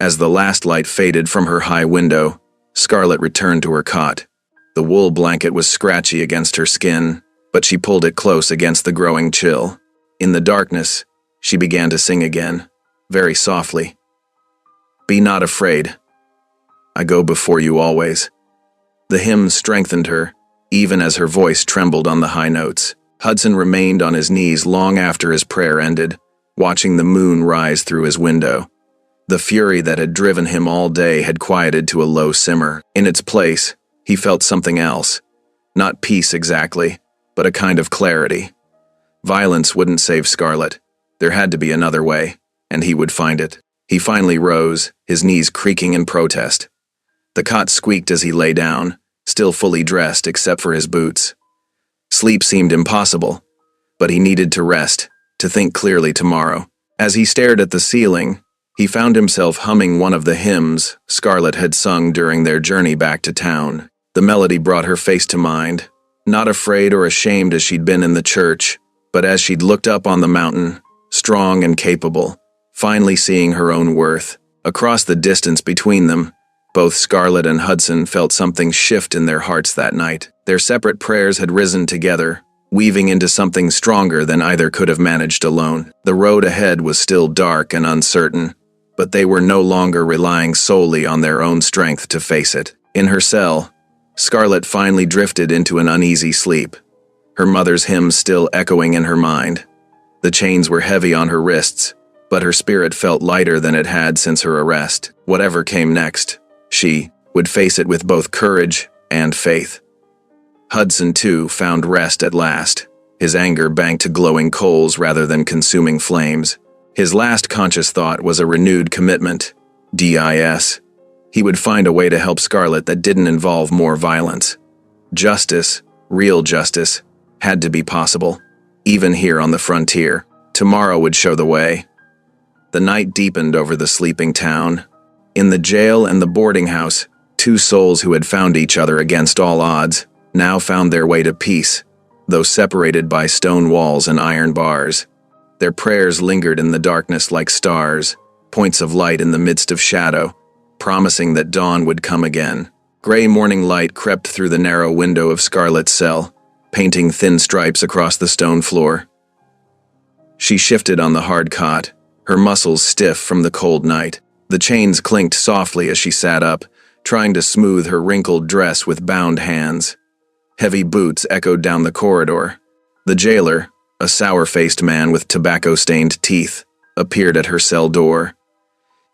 As the last light faded from her high window, Scarlett returned to her cot. The wool blanket was scratchy against her skin, but she pulled it close against the growing chill. In the darkness, she began to sing again, very softly. "Be not afraid. I go before you always." The hymn strengthened her, even as her voice trembled on the high notes. Hudson remained on his knees long after his prayer ended, watching the moon rise through his window. The fury that had driven him all day had quieted to a low simmer. In its place, he felt something else. Not peace exactly, but a kind of clarity. Violence wouldn't save Scarlett. There had to be another way, and he would find it. He finally rose, his knees creaking in protest. The cot squeaked as he lay down, still fully dressed except for his boots. Sleep seemed impossible, but he needed to rest, to think clearly tomorrow. As he stared at the ceiling, he found himself humming one of the hymns Scarlett had sung during their journey back to town. The melody brought her face to mind, not afraid or ashamed as she'd been in the church, but as she'd looked up on the mountain, strong and capable, finally seeing her own worth. Across the distance between them, both Scarlett and Hudson felt something shift in their hearts that night. Their separate prayers had risen together, weaving into something stronger than either could have managed alone. The road ahead was still dark and uncertain, but they were no longer relying solely on their own strength to face it. In her cell, Scarlett finally drifted into an uneasy sleep, her mother's hymn still echoing in her mind. The chains were heavy on her wrists, but her spirit felt lighter than it had since her arrest. Whatever came next, she would face it with both courage and faith. Hudson, too, found rest at last, his anger banked to glowing coals rather than consuming flames. His last conscious thought was a renewed commitment. DIS. He would find a way to help Scarlett that didn't involve more violence. Justice, real justice, had to be possible, even here on the frontier. Tomorrow would show the way. The night deepened over the sleeping town. In the jail and the boarding house, two souls who had found each other against all odds now found their way to peace, though separated by stone walls and iron bars. Their prayers lingered in the darkness like stars, points of light in the midst of shadow, promising that dawn would come again. Gray morning light crept through the narrow window of Scarlett's cell, painting thin stripes across the stone floor. She shifted on the hard cot, her muscles stiff from the cold night. The chains clinked softly as she sat up, trying to smooth her wrinkled dress with bound hands. Heavy boots echoed down the corridor. The jailer, a sour-faced man with tobacco-stained teeth, appeared at her cell door.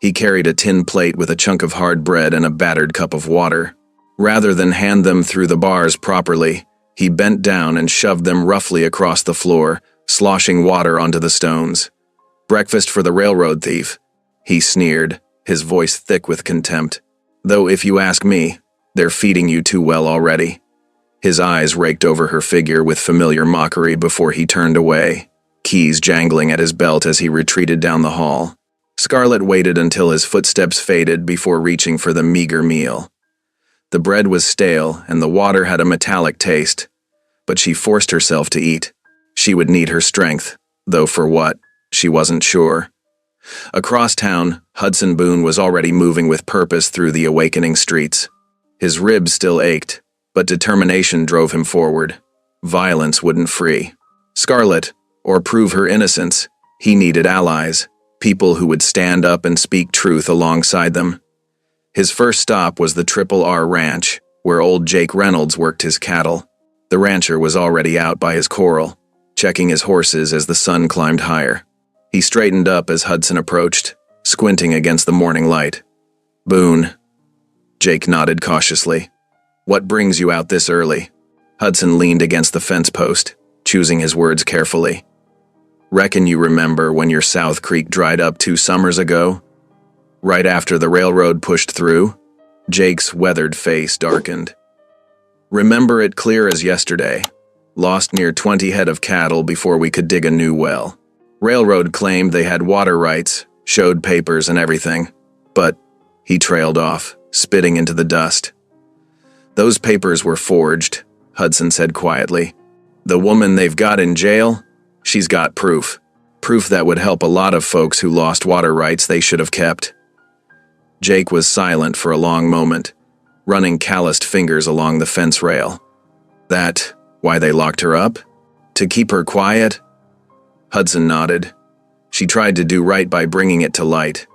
He carried a tin plate with a chunk of hard bread and a battered cup of water. Rather than hand them through the bars properly, he bent down and shoved them roughly across the floor, sloshing water onto the stones. "Breakfast for the railroad thief," he sneered, his voice thick with contempt. "Though if you ask me, they're feeding you too well already." His eyes raked over her figure with familiar mockery before he turned away. keys jangling at his belt as he retreated down the hall. Scarlett waited until his footsteps faded before reaching for the meager meal. The bread was stale and the water had a metallic taste, but she forced herself to eat. She would need her strength, though for what, she wasn't sure. Across town, Hudson Boone was already moving with purpose through the awakening streets. His ribs still ached, but determination drove him forward. Violence wouldn't free Scarlett, or prove her innocence. He needed allies, people who would stand up and speak truth alongside them. His first stop was the Triple R Ranch, where old Jake Reynolds worked his cattle. The rancher was already out by his corral, checking his horses as the sun climbed higher. He straightened up as Hudson approached, squinting against the morning light. "Boone." Jake nodded cautiously. "What brings you out this early?" Hudson leaned against the fence post, choosing his words carefully. "Reckon you remember when your South Creek dried up 2 summers ago? Right after the railroad pushed through?" Jake's weathered face darkened. "Remember it clear as yesterday. Lost near 20 head of cattle before we could dig a new well. Railroad claimed they had water rights, showed papers and everything. But," he trailed off, spitting into the dust. "Those papers were forged," Hudson said quietly. "The woman they've got in jail? She's got proof. Proof that would help a lot of folks who lost water rights they should have kept." Jake was silent for a long moment, running calloused fingers along the fence rail. "That why they locked her up? To keep her quiet?" Hudson nodded. "She tried to do right by bringing it to light.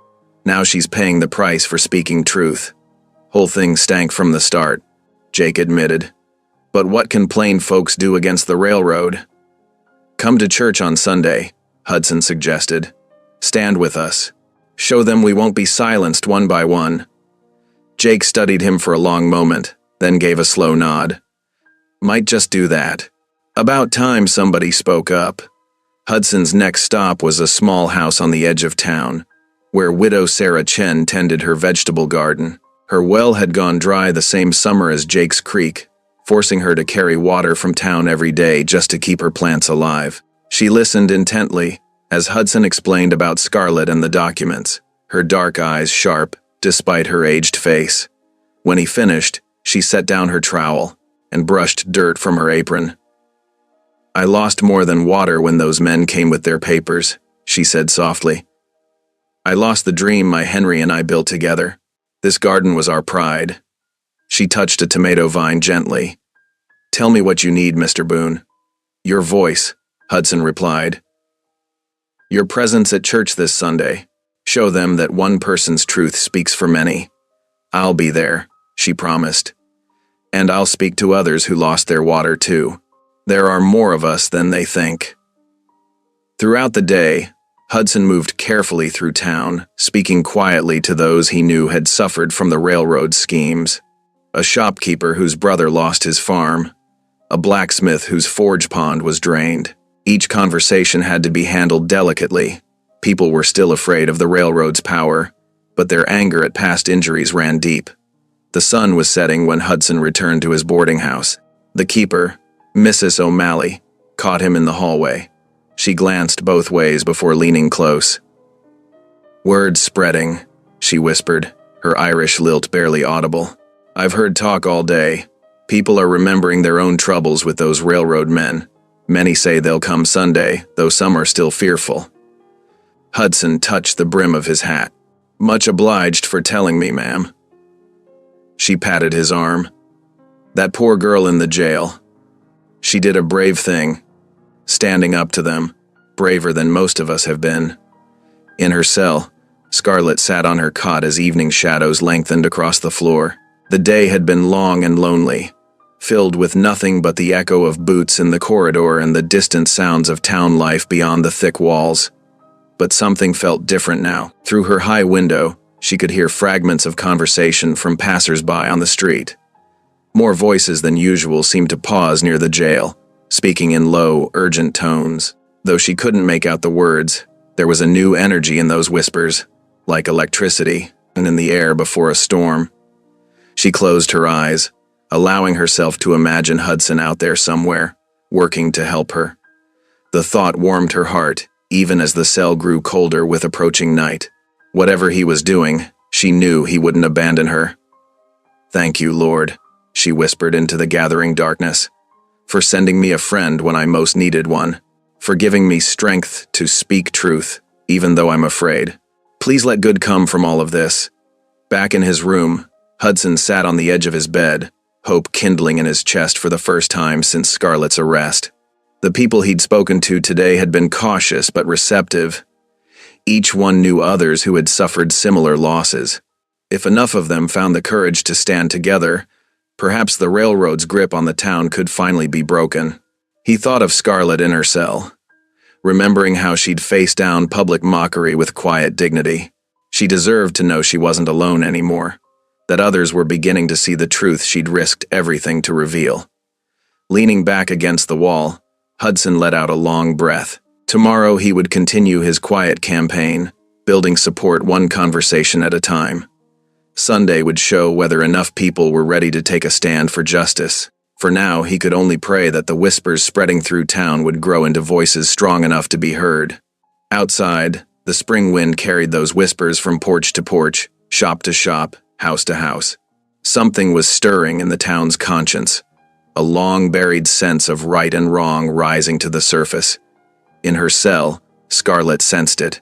Now she's paying the price for speaking truth. Whole thing stank from the start," Jake admitted. "But what can plain folks do against the railroad?" "Come to church on Sunday," Hudson suggested. "Stand with us. Show them we won't be silenced one by one." Jake studied him for a long moment, then gave a slow nod. "Might just do that." About time somebody spoke up. Hudson's next stop was a small house on the edge of town, where widow Sarah Chen tended her vegetable garden. Her well had gone dry the same summer as Jake's Creek, forcing her to carry water from town every day just to keep her plants alive. She listened intently as Hudson explained about Scarlett and the documents, her dark eyes sharp despite her aged face. When he finished, she set down her trowel and brushed dirt from her apron. "I lost more than water when those men came with their papers," she said softly. "I lost the dream my Henry and I built together. This garden was our pride." She touched a tomato vine gently. "Tell me what you need, Mr. Boone." "Your voice," Hudson replied. "Your presence at church this Sunday. Show them that one person's truth speaks for many." "I'll be there," she promised. "And I'll speak to others who lost their water too. There are more of us than they think." Throughout the day, Hudson moved carefully through town, speaking quietly to those he knew had suffered from the railroad schemes. A shopkeeper whose brother lost his farm, a blacksmith whose forge pond was drained. Each conversation had to be handled delicately. People were still afraid of the railroad's power, but their anger at past injuries ran deep. The sun was setting when Hudson returned to his boarding house. The keeper, Mrs. O'Malley, caught him in the hallway. She glanced both ways before leaning close. "Word spreading," she whispered, her Irish lilt barely audible. "I've heard talk all day. People are remembering their own troubles with those railroad men. Many say they'll come Sunday, though some are still fearful." Hudson touched the brim of his hat. "Much obliged for telling me, ma'am." She patted his arm. "That poor girl in the jail. She did a brave thing, standing up to them, braver than most of us have been." In her cell, Scarlett sat on her cot as evening shadows lengthened across the floor. The day had been long and lonely, filled with nothing but the echo of boots in the corridor and the distant sounds of town life beyond the thick walls. But something felt different now. Through her high window, she could hear fragments of conversation from passers-by on the street. More voices than usual seemed to pause near the jail, speaking in low, urgent tones. Though she couldn't make out the words, there was a new energy in those whispers, like electricity, and in the air before a storm. She closed her eyes, allowing herself to imagine Hudson out there somewhere, working to help her. The thought warmed her heart, even as the cell grew colder with approaching night. Whatever he was doing, she knew he wouldn't abandon her. "Thank you, Lord," she whispered into the gathering darkness, "for sending me a friend when I most needed one, for giving me strength to speak truth, even though I'm afraid. Please let good come from all of this." Back in his room, Hudson sat on the edge of his bed, hope kindling in his chest for the first time since Scarlett's arrest. The people he'd spoken to today had been cautious but receptive. Each one knew others who had suffered similar losses. If enough of them found the courage to stand together, perhaps the railroad's grip on the town could finally be broken. He thought of Scarlett in her cell, remembering how she'd faced down public mockery with quiet dignity. She deserved to know she wasn't alone anymore, that others were beginning to see the truth she'd risked everything to reveal. Leaning back against the wall, Hudson let out a long breath. Tomorrow he would continue his quiet campaign, building support one conversation at a time. Sunday would show whether enough people were ready to take a stand for justice. For now, he could only pray that the whispers spreading through town would grow into voices strong enough to be heard. Outside, the spring wind carried those whispers from porch to porch, shop to shop, house to house. Something was stirring in the town's conscience, a long-buried sense of right and wrong rising to the surface. In her cell, Scarlett sensed it.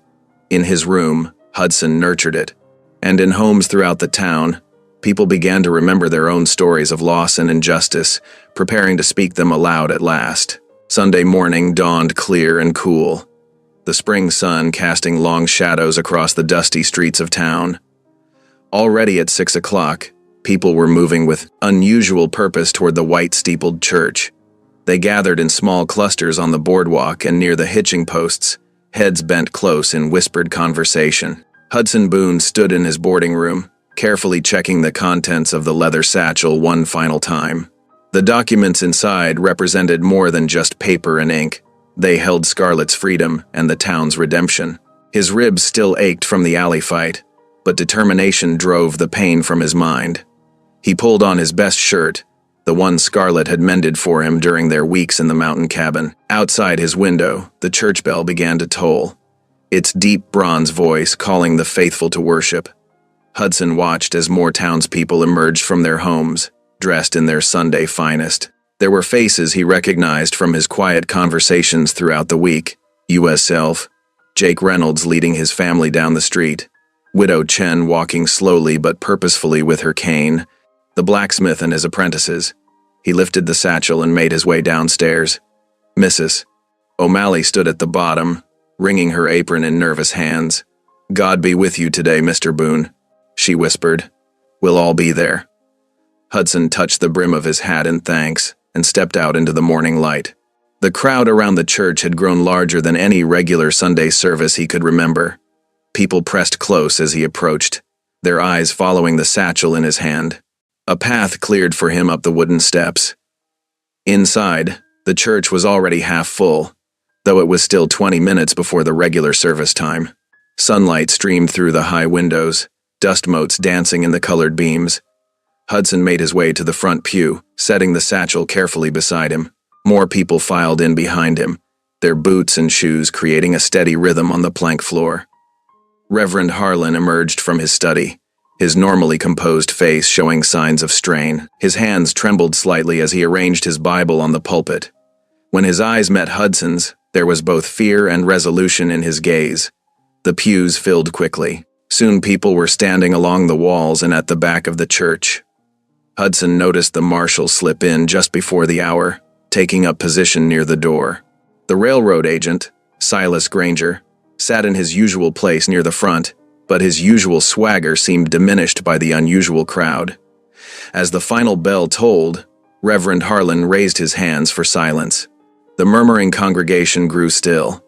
In his room, Hudson nurtured it. And in homes throughout the town, people began to remember their own stories of loss and injustice, preparing to speak them aloud at last. Sunday morning dawned clear and cool, the spring sun casting long shadows across the dusty streets of town. Already at 6 o'clock, people were moving with unusual purpose toward the white-steepled church. They gathered in small clusters on the boardwalk and near the hitching posts, heads bent close in whispered conversation. Hudson Boone stood in his boarding room, carefully checking the contents of the leather satchel one final time. The documents inside represented more than just paper and ink. They held Scarlett's freedom and the town's redemption. His ribs still ached from the alley fight, but determination drove the pain from his mind. He pulled on his best shirt, the one Scarlett had mended for him during their weeks in the mountain cabin. Outside his window, the church bell began to toll, its deep bronze voice calling the faithful to worship. Hudson watched as more townspeople emerged from their homes, dressed in their Sunday finest. There were faces he recognized from his quiet conversations throughout the week. U.S. Self, Jake Reynolds leading his family down the street, Widow Chen walking slowly but purposefully with her cane, the blacksmith and his apprentices. He lifted the satchel and made his way downstairs. Mrs. O'Malley stood at the bottom, wringing her apron in nervous hands. "God be with you today, Mr. Boone," she whispered. "We'll all be there." Hudson touched the brim of his hat in thanks and stepped out into the morning light. The crowd around the church had grown larger than any regular Sunday service he could remember. People pressed close as he approached, their eyes following the satchel in his hand. A path cleared for him up the wooden steps. Inside, the church was already half full, though it was still 20 minutes before the regular service time. Sunlight streamed through the high windows, dust motes dancing in the colored beams. Hudson made his way to the front pew, setting the satchel carefully beside him. More people filed in behind him, their boots and shoes creating a steady rhythm on the plank floor. Reverend Harlan emerged from his study, his normally composed face showing signs of strain. His hands trembled slightly as he arranged his Bible on the pulpit. When his eyes met Hudson's, there was both fear and resolution in his gaze. The pews filled quickly. Soon people were standing along the walls and at the back of the church. Hudson noticed the marshal slip in just before the hour, taking up position near the door. The railroad agent, Silas Granger, sat in his usual place near the front, but his usual swagger seemed diminished by the unusual crowd. As the final bell tolled, Reverend Harlan raised his hands for silence. The murmuring congregation grew still.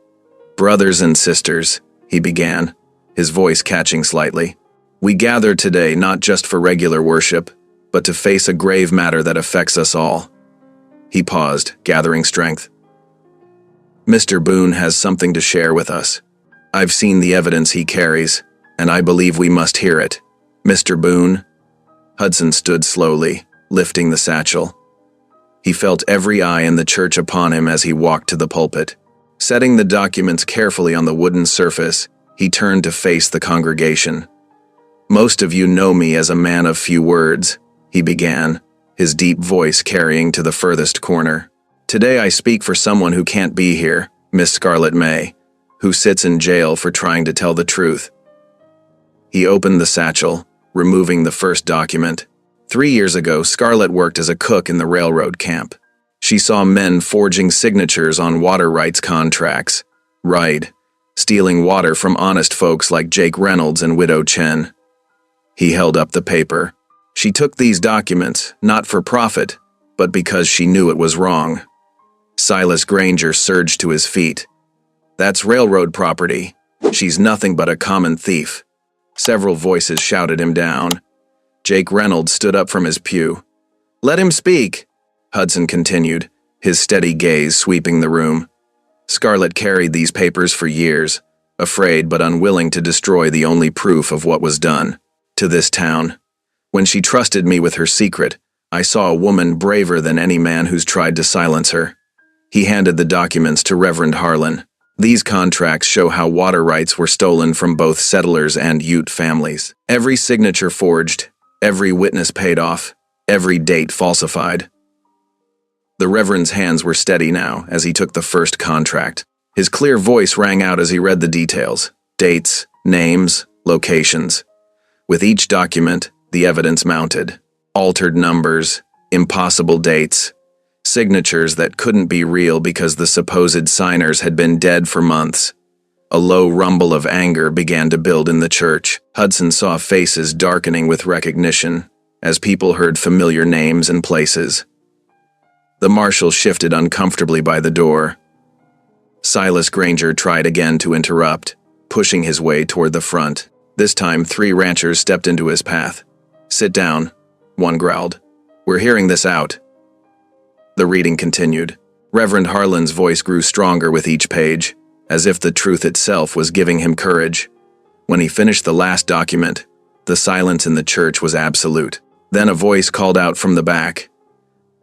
"Brothers and sisters," he began, his voice catching slightly, "we gather today not just for regular worship, but to face a grave matter that affects us all." He paused, gathering strength. "Mr. Boone has something to share with us. I've seen the evidence he carries, and I believe we must hear it. Mr. Boone." Hudson stood slowly, lifting the satchel. He felt every eye in the church upon him as he walked to the pulpit. Setting the documents carefully on the wooden surface, he turned to face the congregation. "Most of you know me as a man of few words," he began, his deep voice carrying to the furthest corner. "Today I speak for someone who can't be here, Miss Scarlet May, who sits in jail for trying to tell the truth." He opened the satchel, removing the first document. 3 years ago, Scarlet worked as a cook in the railroad camp. She saw men forging signatures on water rights contracts. Right, stealing water from honest folks like Jake Reynolds and Widow Chen. He held up the paper. She took these documents, not for profit, but because she knew it was wrong. Silas Granger surged to his feet. "That's railroad property. She's nothing but a common thief." Several voices shouted him down. Jake Reynolds stood up from his pew. "Let him speak," Hudson continued, his steady gaze sweeping the room. "Scarlet carried these papers for years, afraid but unwilling to destroy the only proof of what was done to this town. When she trusted me with her secret, I saw a woman braver than any man who's tried to silence her." He handed the documents to Reverend Harlan. "These contracts show how water rights were stolen from both settlers and Ute families. Every signature forged, every witness paid off, every date falsified." The Reverend's hands were steady now as he took the first contract. His clear voice rang out as he read the details: dates, names, locations. With each document, the evidence mounted. Altered numbers, impossible dates, signatures that couldn't be real because the supposed signers had been dead for months. A low rumble of anger began to build in the church. Hudson saw faces darkening with recognition as people heard familiar names and places. The marshal shifted uncomfortably by the door. Silas Granger tried again to interrupt, pushing his way toward the front. This time, 3 ranchers stepped into his path. "Sit down," one growled. "We're hearing this out." The reading continued. Reverend Harlan's voice grew stronger with each page, as if the truth itself was giving him courage. When he finished the last document, the silence in the church was absolute. Then a voice called out from the back,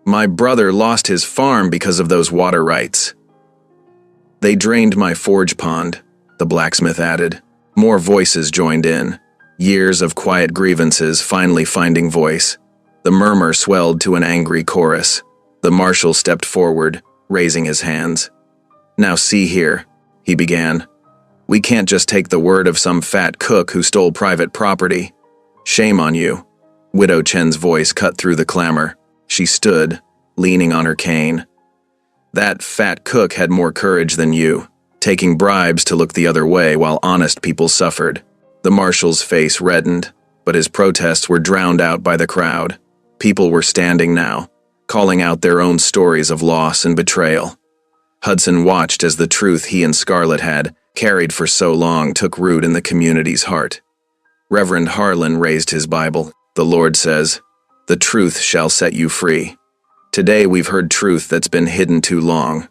"My brother lost his farm because of those water rights." "They drained my forge pond," the blacksmith added. More voices joined in, years of quiet grievances finally finding voice. The murmur swelled to an angry chorus. The marshal stepped forward, raising his hands. "Now see here," he began. "We can't just take the word of some fat cook who stole private property. Shame on you." Widow Chen's voice cut through the clamor. She stood, leaning on her cane. "That fat cook had more courage than you, taking bribes to look the other way while honest people suffered." The marshal's face reddened, but his protests were drowned out by the crowd. People were standing now, calling out their own stories of loss and betrayal. Hudson watched as the truth he and Scarlet had carried for so long took root in the community's heart. Reverend Harlan raised his Bible. "The Lord says, 'The truth shall set you free.' Today we've heard truth that's been hidden too long.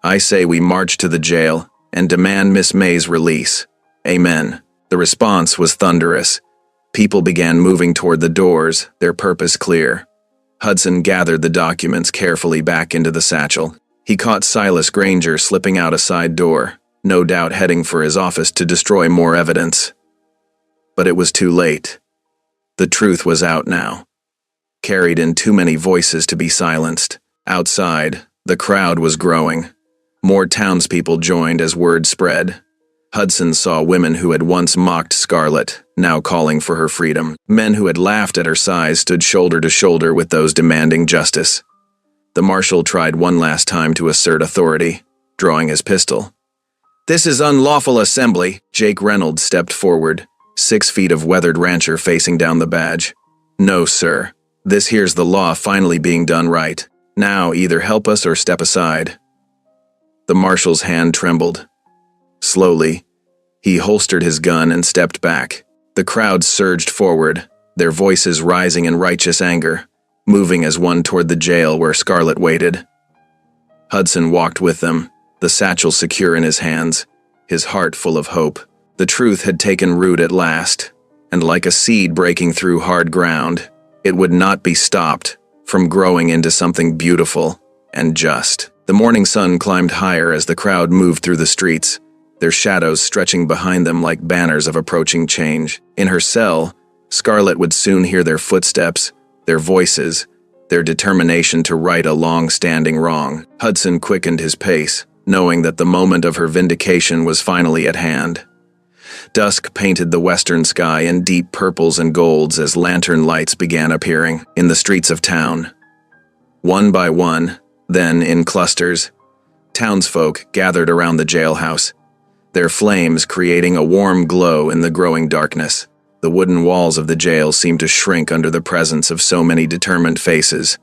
I say we march to the jail and demand Miss May's release. Amen." The response was thunderous. People began moving toward the doors, their purpose clear. Hudson gathered the documents carefully back into the satchel. He caught Silas Granger slipping out a side door, no doubt heading for his office to destroy more evidence. But it was too late. The truth was out now, carried in too many voices to be silenced. Outside, the crowd was growing. More townspeople joined as word spread. Hudson saw women who had once mocked Scarlet, now calling for her freedom. Men who had laughed at her size stood shoulder to shoulder with those demanding justice. The marshal tried one last time to assert authority, drawing his pistol. "This is unlawful assembly." Jake Reynolds stepped forward, 6 feet of weathered rancher facing down the badge. "No, sir. This here's the law finally being done right. Now either help us or step aside." The marshal's hand trembled. Slowly, he holstered his gun and stepped back. The crowd surged forward, their voices rising in righteous anger, moving as one toward the jail where Scarlet waited. Hudson walked with them, the satchel secure in his hands, his heart full of hope. The truth had taken root at last, and like a seed breaking through hard ground, it would not be stopped from growing into something beautiful and just. The The morning sun climbed higher as the crowd moved through the streets, their shadows stretching behind them like banners of approaching change. In her cell, Scarlett would soon hear their footsteps, their voices, their determination to right a long-standing wrong. Hudson quickened his pace, knowing that the moment of her vindication was finally at hand. Dusk painted the western sky in deep purples and golds as lantern lights began appearing in the streets of town. One by one, then in clusters, townsfolk gathered around the jailhouse, their flames creating a warm glow in the growing darkness. The wooden walls of the jail seemed to shrink under the presence of so many determined faces.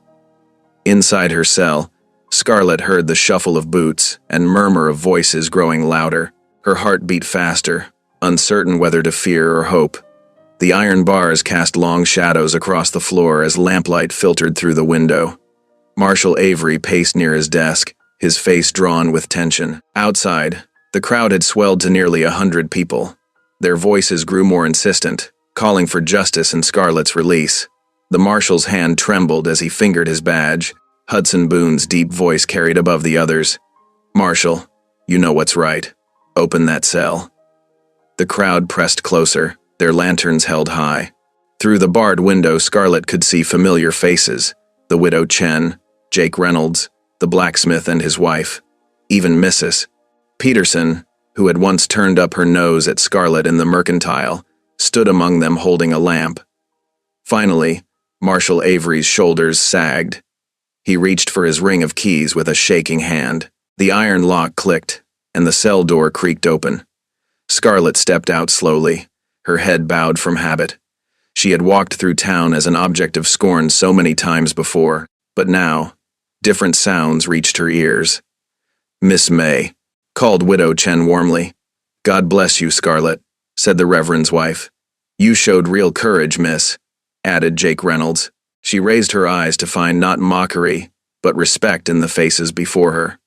Inside her cell, Scarlett heard the shuffle of boots and murmur of voices growing louder. Her heart beat faster, uncertain whether to fear or hope. The iron bars cast long shadows across the floor as lamplight filtered through the window. Marshal Avery paced near his desk, his face drawn with tension. Outside, the crowd had swelled to nearly 100 people. Their voices grew more insistent, calling for justice and Scarlett's release. The marshal's hand trembled as he fingered his badge. Hudson Boone's deep voice carried above the others. "Marshal, you know what's right. Open that cell." The crowd pressed closer, their lanterns held high. Through the barred window, Scarlett could see familiar faces: the widow Chen, Jake Reynolds, the blacksmith and his wife, even Mrs. Peterson, who had once turned up her nose at Scarlett in the mercantile, stood among them holding a lamp. Finally, Marshal Avery's shoulders sagged. He reached for his ring of keys with a shaking hand. The iron lock clicked, and the cell door creaked open. Scarlett stepped out slowly, her head bowed from habit. She had walked through town as an object of scorn so many times before, but now, different sounds reached her ears. "Miss May," called Widow Chen warmly. "God bless you, Scarlett," said the Reverend's wife. "You showed real courage, miss," added Jake Reynolds. She raised her eyes to find not mockery, but respect in the faces before her.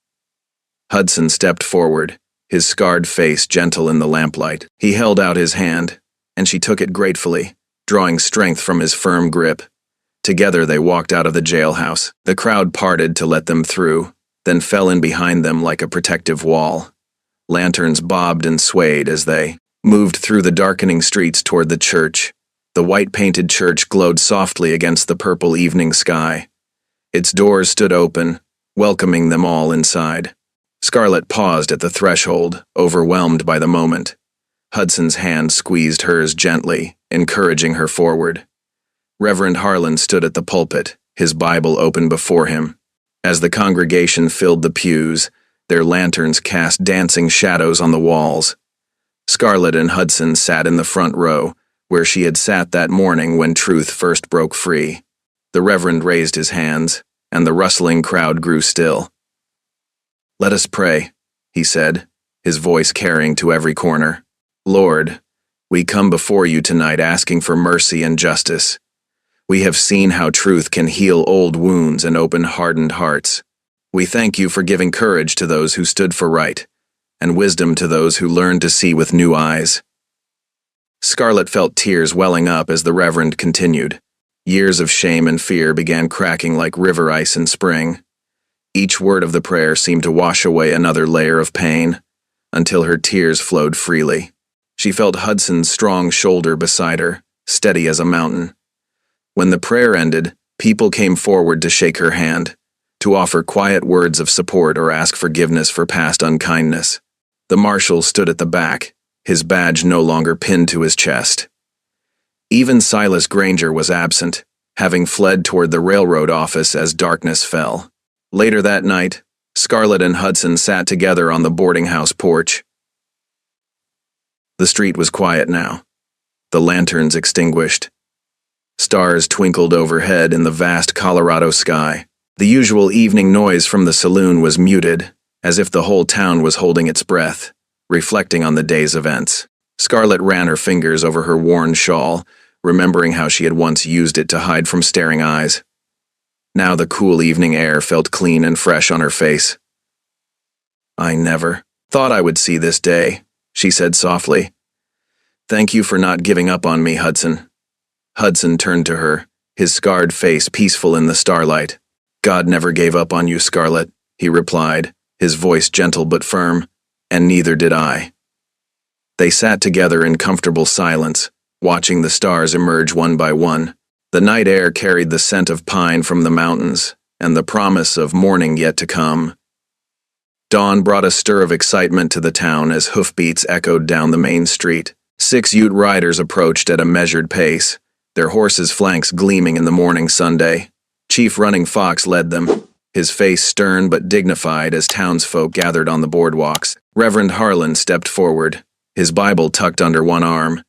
Hudson stepped forward, his scarred face gentle in the lamplight. He held out his hand, and she took it gratefully, drawing strength from his firm grip. Together they walked out of the jailhouse. The crowd parted to let them through, then fell in behind them like a protective wall. Lanterns bobbed and swayed as they moved through the darkening streets toward the church. The white-painted church glowed softly against the purple evening sky. Its doors stood open, welcoming them all inside. Scarlett paused at the threshold, overwhelmed by the moment. Hudson's hand squeezed hers gently, encouraging her forward. Reverend Harlan stood at the pulpit, his Bible open before him. As the congregation filled the pews, their lanterns cast dancing shadows on the walls. Scarlett and Hudson sat in the front row, where she had sat that morning when truth first broke free. The Reverend raised his hands, and the rustling crowd grew still. "Let us pray," he said, his voice carrying to every corner. "Lord, we come before you tonight asking for mercy and justice. We have seen how truth can heal old wounds and open hardened hearts. We thank you for giving courage to those who stood for right, and wisdom to those who learned to see with new eyes." Scarlett felt tears welling up as the Reverend continued. Years of shame and fear began cracking like river ice in spring. Each word of the prayer seemed to wash away another layer of pain, until her tears flowed freely. She felt Hudson's strong shoulder beside her, steady as a mountain. When the prayer ended, people came forward to shake her hand, to offer quiet words of support or ask forgiveness for past unkindness. The marshal stood at the back, his badge no longer pinned to his chest. Even Silas Granger was absent, having fled toward the railroad office as darkness fell. Later that night, Scarlett and Hudson sat together on the boarding house porch. The street was quiet now, the lanterns extinguished. Stars twinkled overhead in the vast Colorado sky. The usual evening noise from the saloon was muted, as if the whole town was holding its breath, reflecting on the day's events. Scarlett ran her fingers over her worn shawl, remembering how she had once used it to hide from staring eyes. Now the cool evening air felt clean and fresh on her face. "I never thought I would see this day," she said softly. "Thank you for not giving up on me, Hudson." Hudson turned to her, his scarred face peaceful in the starlight. "God never gave up on you, Scarlett," he replied, his voice gentle but firm, "and neither did I." They sat together in comfortable silence, watching the stars emerge one by one. The night air carried the scent of pine from the mountains, and the promise of morning yet to come. Dawn brought a stir of excitement to the town as hoofbeats echoed down the main street. 6 Ute riders approached at a measured pace, their horses' flanks gleaming in the morning Sunday. Chief Running Fox led them, his face stern but dignified as townsfolk gathered on the boardwalks. Reverend Harlan stepped forward, his Bible tucked under one arm.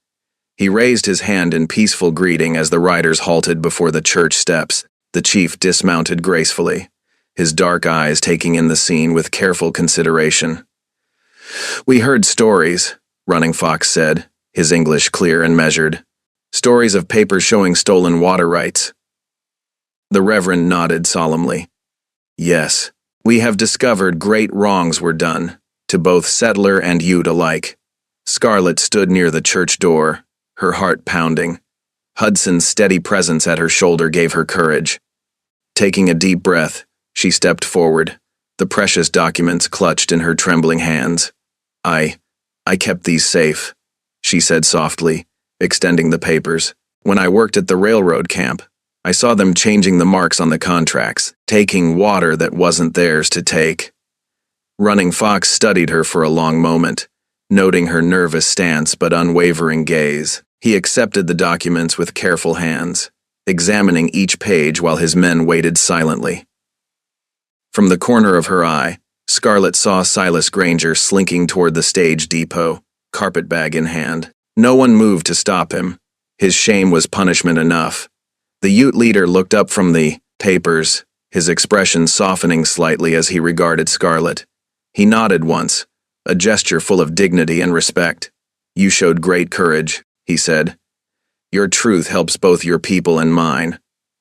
He raised his hand in peaceful greeting as the riders halted before the church steps. The chief dismounted gracefully, his dark eyes taking in the scene with careful consideration. "We heard stories," Running Fox said, his English clear and measured. "Stories of papers showing stolen water rights." The Reverend nodded solemnly. "Yes, we have discovered great wrongs were done, to both settler and Ute alike." Scarlett stood near the church door, her heart pounding. Hudson's steady presence at her shoulder gave her courage. Taking a deep breath, she stepped forward, the precious documents clutched in her trembling hands. I kept these safe," she said softly, extending the papers. "When I worked at the railroad camp, I saw them changing the marks on the contracts, taking water that wasn't theirs to take." Running Fox studied her for a long moment, noting her nervous stance but unwavering gaze. He accepted the documents with careful hands, examining each page while his men waited silently. From the corner of her eye, Scarlett saw Silas Granger slinking toward the stage depot, carpetbag in hand. No one moved to stop him. His shame was punishment enough. The Ute leader looked up from the papers, his expression softening slightly as he regarded Scarlett. He nodded once, a gesture full of dignity and respect. "You showed great courage," he said. "Your truth helps both your people and mine."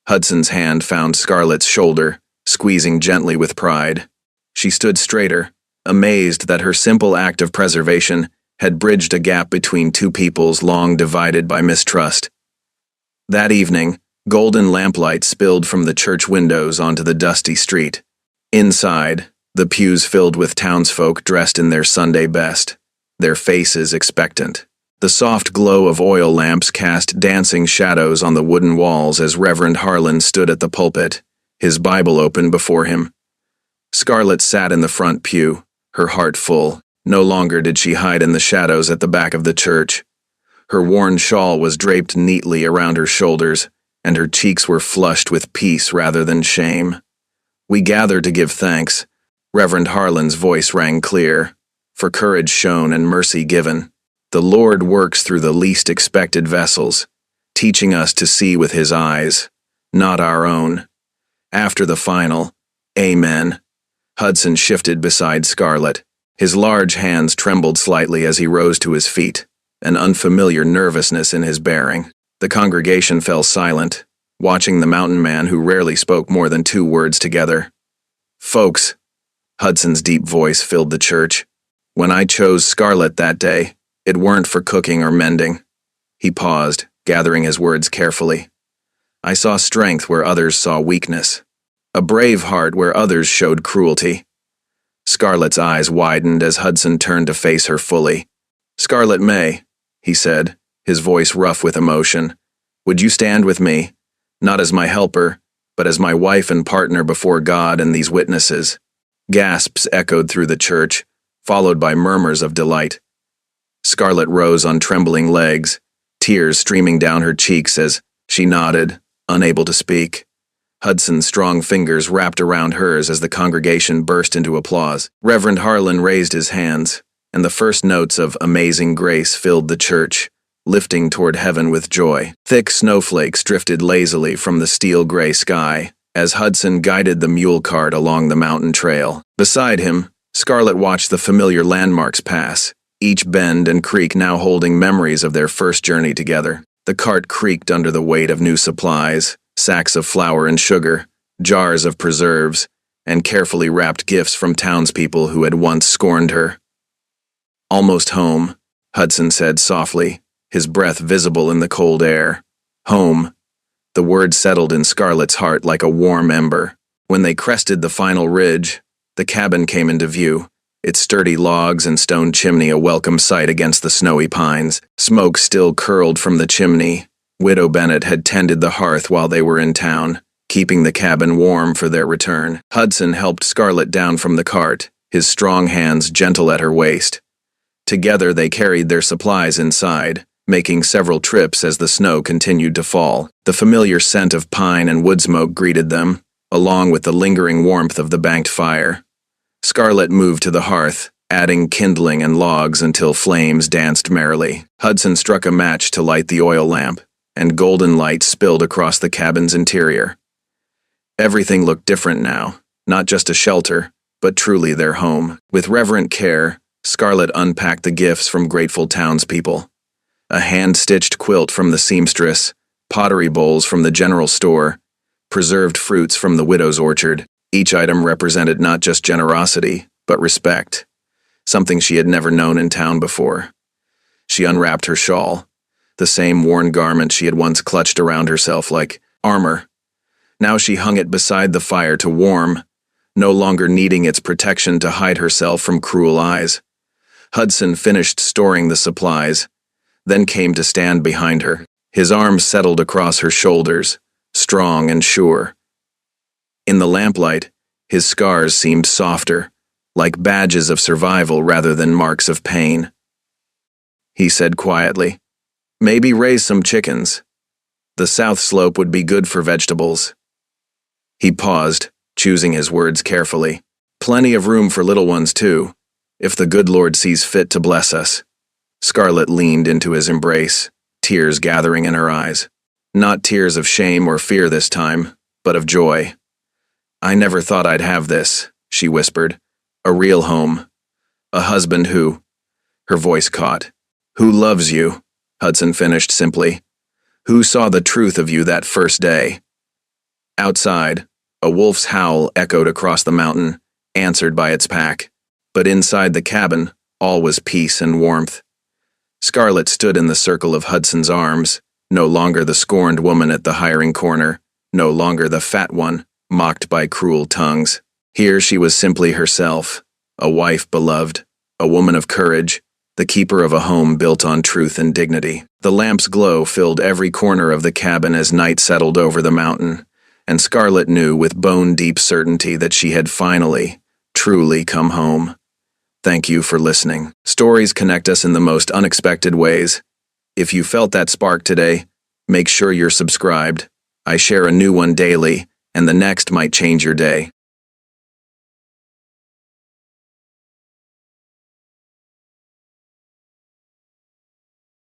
Hudson's hand found Scarlett's shoulder, squeezing gently with pride. She stood straighter, amazed that her simple act of preservation had bridged a gap between two peoples long divided by mistrust. That evening, golden lamplight spilled from the church windows onto the dusty street. Inside, the pews filled with townsfolk dressed in their Sunday best, their faces expectant. The soft glow of oil lamps cast dancing shadows on the wooden walls as Reverend Harlan stood at the pulpit, his Bible open before him. Scarlett sat in the front pew, her heart full. No longer did she hide in the shadows at the back of the church. Her worn shawl was draped neatly around her shoulders, and her cheeks were flushed with peace rather than shame. "We gather to give thanks," Reverend Harlan's voice rang clear, "for courage shown and mercy given. The Lord works through the least expected vessels, teaching us to see with his eyes, not our own." After the final, "Amen," Hudson shifted beside Scarlett. His large hands trembled slightly as he rose to his feet, an unfamiliar nervousness in his bearing. The congregation fell silent, watching the mountain man who rarely spoke more than 2 words together. "Folks," Hudson's deep voice filled the church, "when I chose Scarlett that day, it weren't for cooking or mending." He paused, gathering his words carefully. "I saw strength where others saw weakness, a brave heart where others showed cruelty." Scarlett's eyes widened as Hudson turned to face her fully. "Scarlett May," he said, his voice rough with emotion, "would you stand with me, not as my helper, but as my wife and partner before God and these witnesses?" Gasps echoed through the church, followed by murmurs of delight. Scarlett rose on trembling legs, tears streaming down her cheeks as she nodded, unable to speak. Hudson's strong fingers wrapped around hers as the congregation burst into applause. Reverend Harlan raised his hands, and the first notes of Amazing Grace filled the church, lifting toward heaven with joy. Thick snowflakes drifted lazily from the steel-gray sky as Hudson guided the mule cart along the mountain trail. Beside him, Scarlett watched the familiar landmarks pass, each bend and creek now holding memories of their first journey together. The cart creaked under the weight of new supplies, sacks of flour and sugar, jars of preserves, and carefully wrapped gifts from townspeople who had once scorned her. "Almost home," Hudson said softly, his breath visible in the cold air. "Home." The word settled in Scarlett's heart like a warm ember. When they crested the final ridge, The cabin came into view, its sturdy logs and stone chimney a welcome sight against the snowy pines. Smoke still curled from the chimney. Widow Bennett had tended the hearth while they were in town, keeping the cabin warm for their return. Hudson helped Scarlett down from the cart, his strong hands gentle at her waist. Together they carried their supplies inside, making several trips as the snow continued to fall. The familiar scent of pine and wood smoke greeted them, along with the lingering warmth of the banked fire. Scarlett moved to the hearth, adding kindling and logs until flames danced merrily. Hudson struck a match to light the oil lamp, and golden light spilled across the cabin's interior. Everything looked different now, not just a shelter, but truly their home. With reverent care, Scarlett unpacked the gifts from grateful townspeople. A hand-stitched quilt from the seamstress, pottery bowls from the general store, preserved fruits from the widow's orchard. Each item represented not just generosity, but respect, something she had never known in town before. She unwrapped her shawl, the same worn garment she had once clutched around herself like armor. Now she hung it beside the fire to warm, no longer needing its protection to hide herself from cruel eyes. Hudson finished storing the supplies, then came to stand behind her. His arms settled across her shoulders, strong and sure. In the lamplight, his scars seemed softer, like badges of survival rather than marks of pain. He said quietly, "Maybe raise some chickens. The south slope would be good for vegetables." He paused, choosing his words carefully. "Plenty of room for little ones, too, if the good Lord sees fit to bless us." Scarlett leaned into his embrace, tears gathering in her eyes. Not tears of shame or fear this time, but of joy. "I never thought I'd have this," she whispered. "A real home. A husband who—" Her voice caught. "Who loves you," Hudson finished simply. "Who saw the truth of you that first day." Outside, a wolf's howl echoed across the mountain, answered by its pack. But inside the cabin, all was peace and warmth. Scarlett stood in the circle of Hudson's arms, no longer the scorned woman at the hiring corner, no longer the fat one, mocked by cruel tongues. Here she was simply herself, a wife beloved, a woman of courage, the keeper of a home built on truth and dignity. The lamp's glow filled every corner of the cabin as night settled over the mountain, and Scarlett knew with bone-deep certainty that she had finally, truly come home. Thank you for listening. Stories connect us in the most unexpected ways. If you felt that spark today, make sure you're subscribed. I share a new one daily, and the next might change your day.